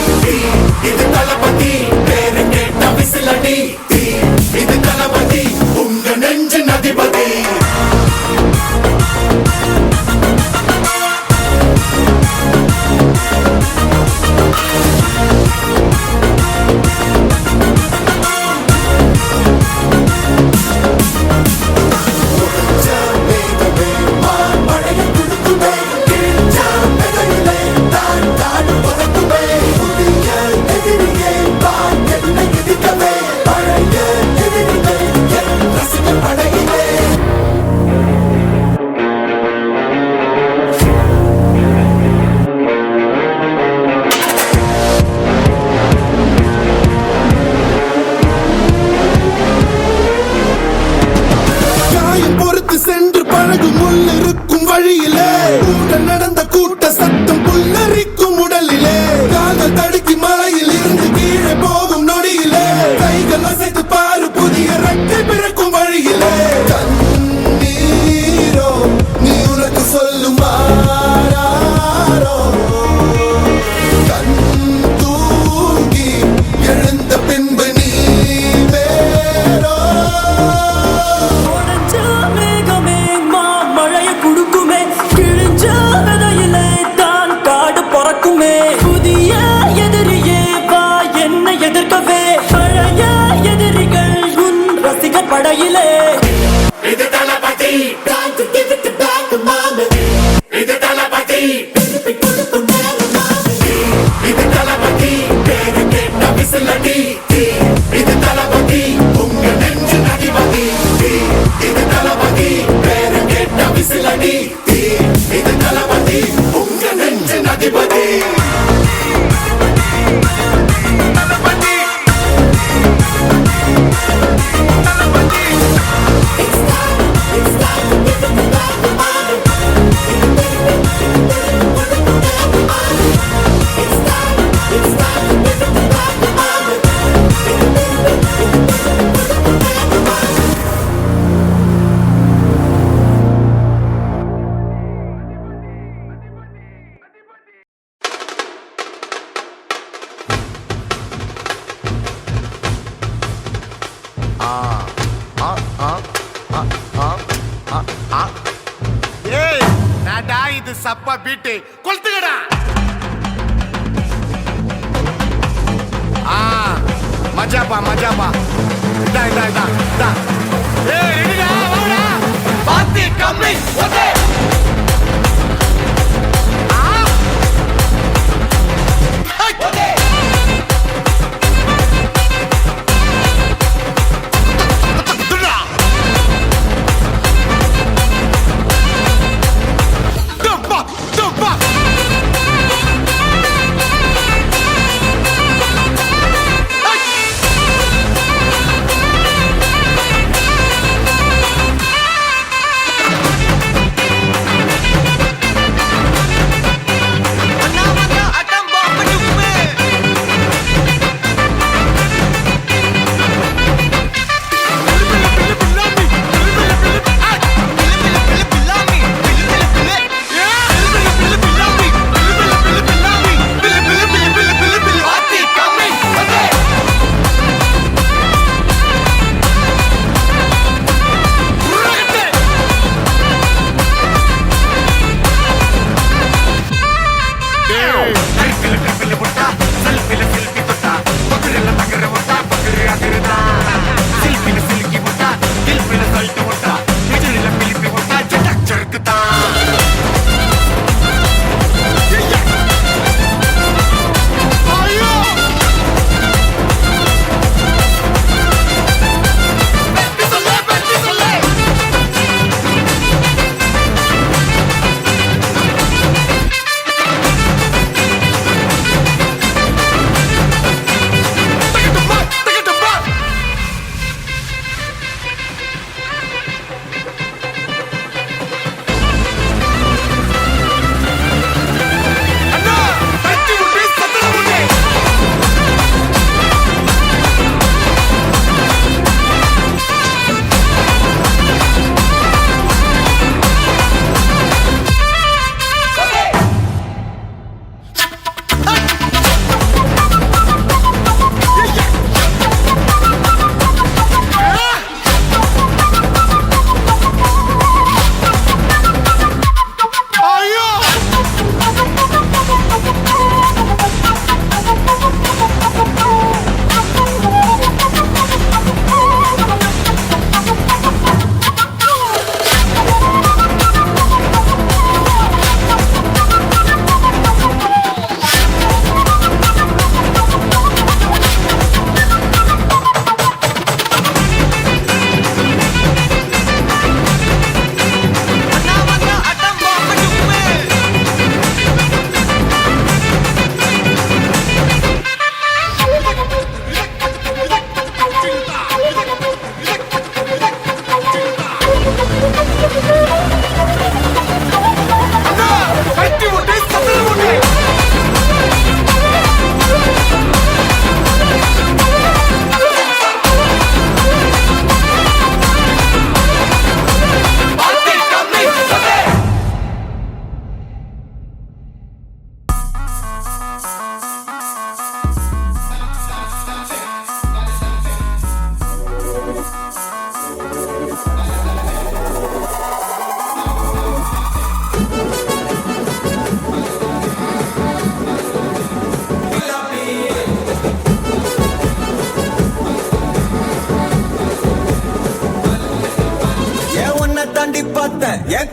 இது தளபதி பேரு கேட்ட விசிலடி. இது தளபதி உங்க நெஞ்சு அதிபதி. சென்று பழகு முள் இருக்கும் வழியிலே கூட நடந்த கூட்ட சத்தம் புல்லரிக்கும் உடலிலே காதல் தடுக்கி மலையில் இருந்து கீழே போகும் நொடியிலே கைகள் அசைத்து பாரு புதிய ரெக்கை பிறக்கும் வழியிலே. கண்ணீரோ நீ உனக்கு சொல்லும் மாறாரோ கண் தூங்கி எழுந்த பின்பு நீ வேறோ. மழைய குடுக்குமே கிழிஞ்ச விதையிலே தான் காடு பறக்குமே. புதிய எதிரியே வா என்னை எதிர்க்கவே பழைய எதிரிகள் உன் ரசிகர் படையிலே. இது தளபதி time to give it back to mommy. இது தளபதி திருப்பி கொடுக்கும் நேரம் மாமே. இது தளபதி பேரு கேட்ட விசிலடி. இது தளபதி உங்க நெஞ்சு அதிபதி. இது தளபதி பேரு கேட்ட விசிலடி. இது தளபதி உங்க நெஞ்சு அதிபதி. இது சப்பா பீட்டு கொளுத்துக்கடா. மஜாப்பா இதா ஏய் ரெடிடா வாடா பாத்தி கம்மி ஓகே.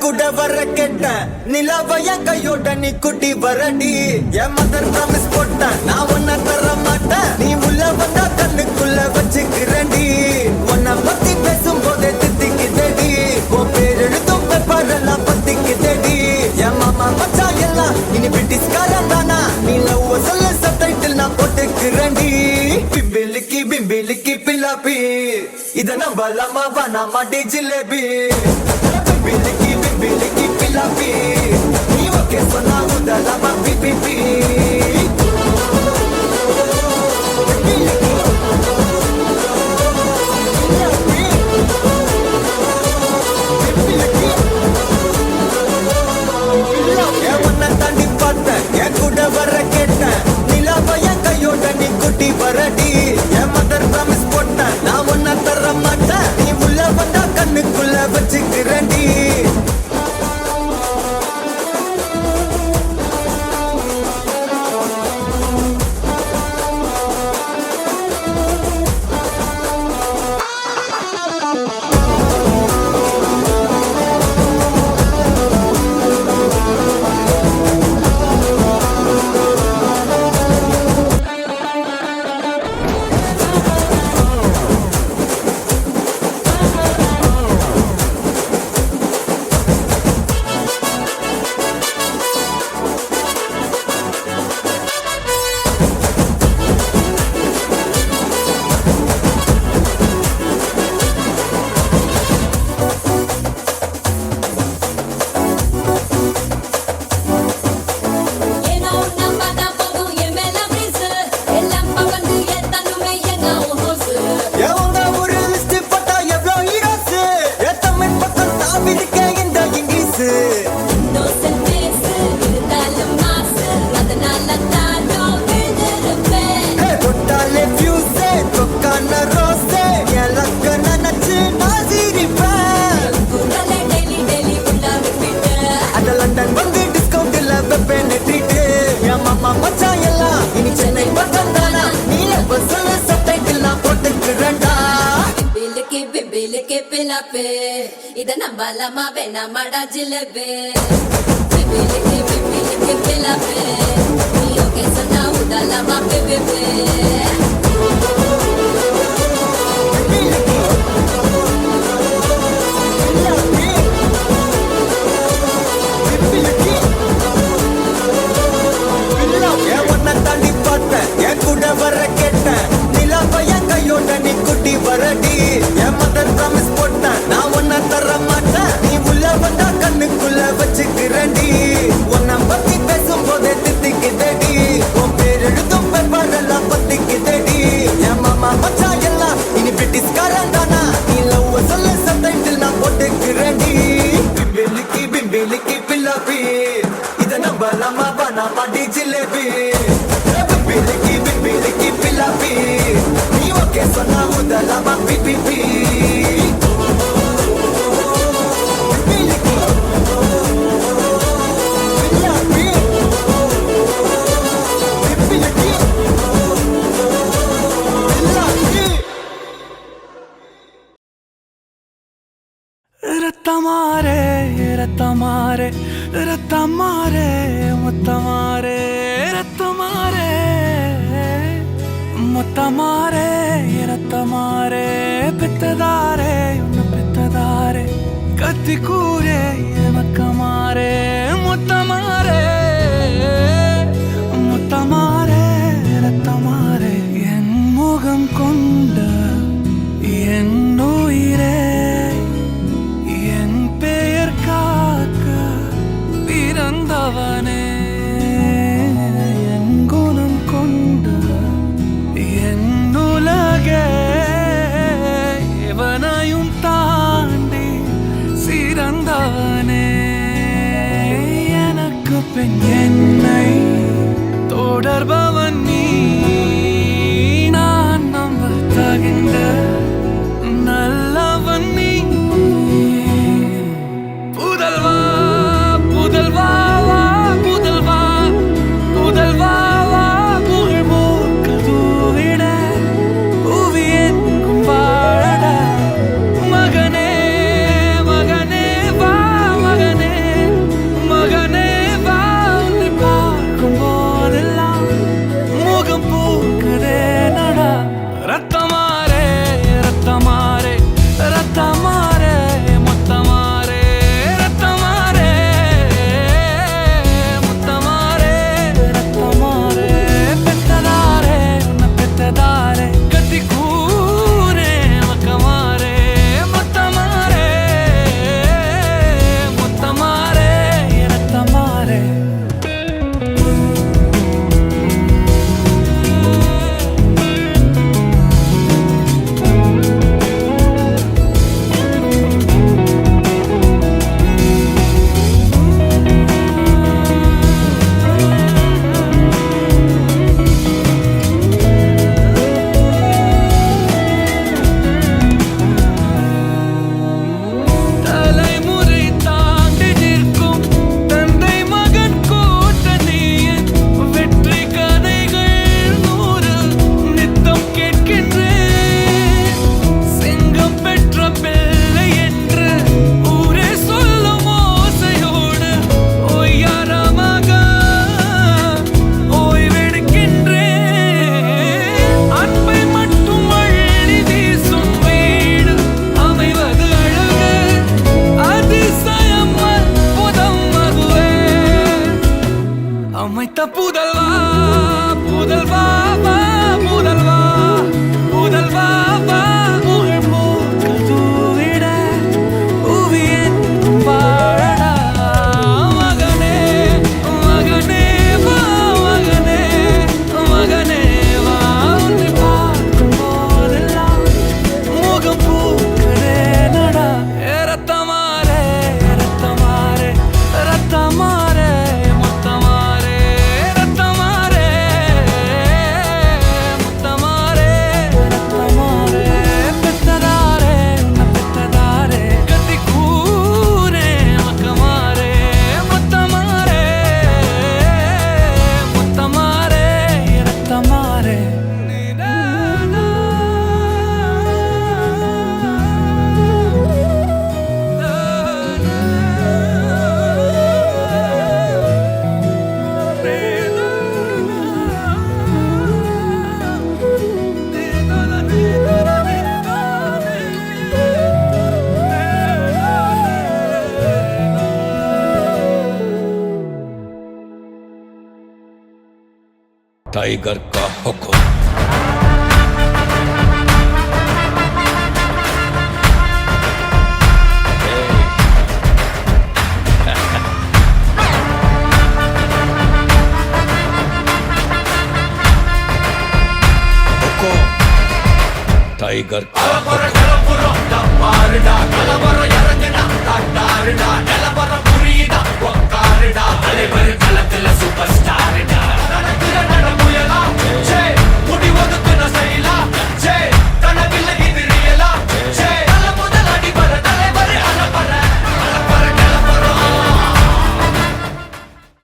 கூட வர கேட்ட நிலவ என் கையோட நீ குட்டி வரடி என் மதர் ப்ராமிஸ் போட்ட நான் ஒன்ன தர மாட்டேன் நீ உள்ள வந்தா கண்ணுக்குள்ள வச்சுக்கிறேன்டி உன்னை பத்தி பேசும் போதே தித்திக்குதடி உன் பேர் எழுதும் பேப்பரெல்லாம் பத்திக்குதடி என் மாமா மச்சா எல்லாம் இனி பிரிட்டிஷ்காரன் தானா நீ லவ் சொல்ல சப்டைட்டில் நான் போட்டுக்கிறேன்டி பிம்பிலிக்கி பிம்பிலிக்கி பில்லாப்பி இத நம்பலாமா வேணாமா டி ஜிலேபி பிம்பிலிக்கி பிம்பிலிக்கி பில்லாப்பி நீ ஓகே சொன்னா உதலாமா பிபிபி தாண்டி பார்த்தேன் என் கூட வர கேட்டேன் நிலாவ என் கையோட நீ குட்டி வரடி என் மதர் ப்ராமிஸ் போட்டேன் நான் ஒன்ன தர மாட்டேன் நீ உள்ள வந்தா கண்ணுக்குள்ள வச்சுக்கிறேன்டி ஏனோ நம்ம தான் போகும் என் மேல breeze. எல்லாம் பவந்து ஏத்தனுமே எங்க ஹோசு. எவங்க ஒரு லிஸ்ட் போட்டா எவ்வளோ ஹீரோஸ் தமிழ் பக்கம் தாவிருக்க இந்த இங்கிலீஷ் நோசல் பேசு, இருந்தாலும் மாசு. அதனால தானோ விழுந்திருப்பேன். தொட்டாலே ஃபியூஸ் தொக்கான ரோஸ் எனக்கு நினைச்சு நான் சிரிப்பேன் குரலை daily daily உள்ள விட்டு. அத லண்டன் வந்து டிஸ்கவுண்ட் இல்ல வெப்பேன் ட்ரீட் என் மாமா மச்சான் எல்லாம் இனி சென்னை பக்கம் தானா நீல பஸ்ல சப்டைட்டில் நான் போட்டுக்கிறேன்டா பிம்பிலிக்கி பிம்பிலிக்கி பிலாப்பே இத நம்பலாமா வேணாமாடா ஜிலேபி பிம்பிலிக்கி பிம்பிலிக்கி பிலாப்பே நீ ஓகே சொன்னா உதலாமா பிபிபி தாண்டி பார்த்தேன் என் கூட வர கேட்டேன் நிலாவ என் கையோட நீ குட்டி வரடி என் மதர் ப்ராமிஸ் போட்டேன் நான் ஒன்ன தர மாட்டேன் நீ உள்ள வந்தா கண்ணுக்குள்ள வச்சுக்கிறேன்டி உன்னை பத்தி பேசும் போதே தித்திக்குதடி உன் பேர் எழுதும் பேப்பரெல்லாம் பத்திக்குதடி என் மாமா மச்சா எல்லாம் இனி பிரிட்டிஷ்காரன் தானா நீ லவ் சொல்ல சப்டைட்டில் நான் போட்டுக்கிறேன்டி பிம்பிலிக்கி பிம்பிலிக்கி பில்லாப்பி இத நம்பலாமா வேணாமா டி ஜிலேபி பிம்பிலிக்கி பிம்பிலிக்கி பில்லாப்பி நீ ஓகே சொன்னா உதலாமா பிபிபி பிம்பிலிக்கி பில்லாப்பி பிம்பிலிக்கி பில்லாப்பி ரத்தமாரே ரத்தமாரே ரத்தமாரே முத்தமாரே ரத்தமாரே முத்தமாரே ரத்தமாரே பெத்ததாரே உன்னை பெத்ததாரே கத்தி கூரே மக்கமாரே முத்தமாரே முத்தமாரே ரத்தமாரே என் முகம் கொண்ட என் உயிரே என் பெயர் காக்க பிறந்தவனே என் குணம் கொண்ட என் உலகே எவனையும் தாண்டி சிறந்தவனே புதல்வா புதல்வா வா புதல்வா புதல்வா வா முகில் பூக்கள் தூவிட புவியின் வாழடா மகனே மகனே வா மகனே மகனே வா உன்னை பார்க்கும் போதெல்லாம் முகம் பூக்கிறே நடா ரத்தமாரே ரத்தமாரே ரத்தமாரே முத்தமாரே ரத்தமாரே முத்தமாரே ரத்தமாரே பெத்ததாரே உன்னை பெத்ததாரே கத்தி கூரே மக்கமாரே முத்தமாரே முத்தமாரே ரத்தமாரே टाइगर का हुक्म टाइगर का हुक्म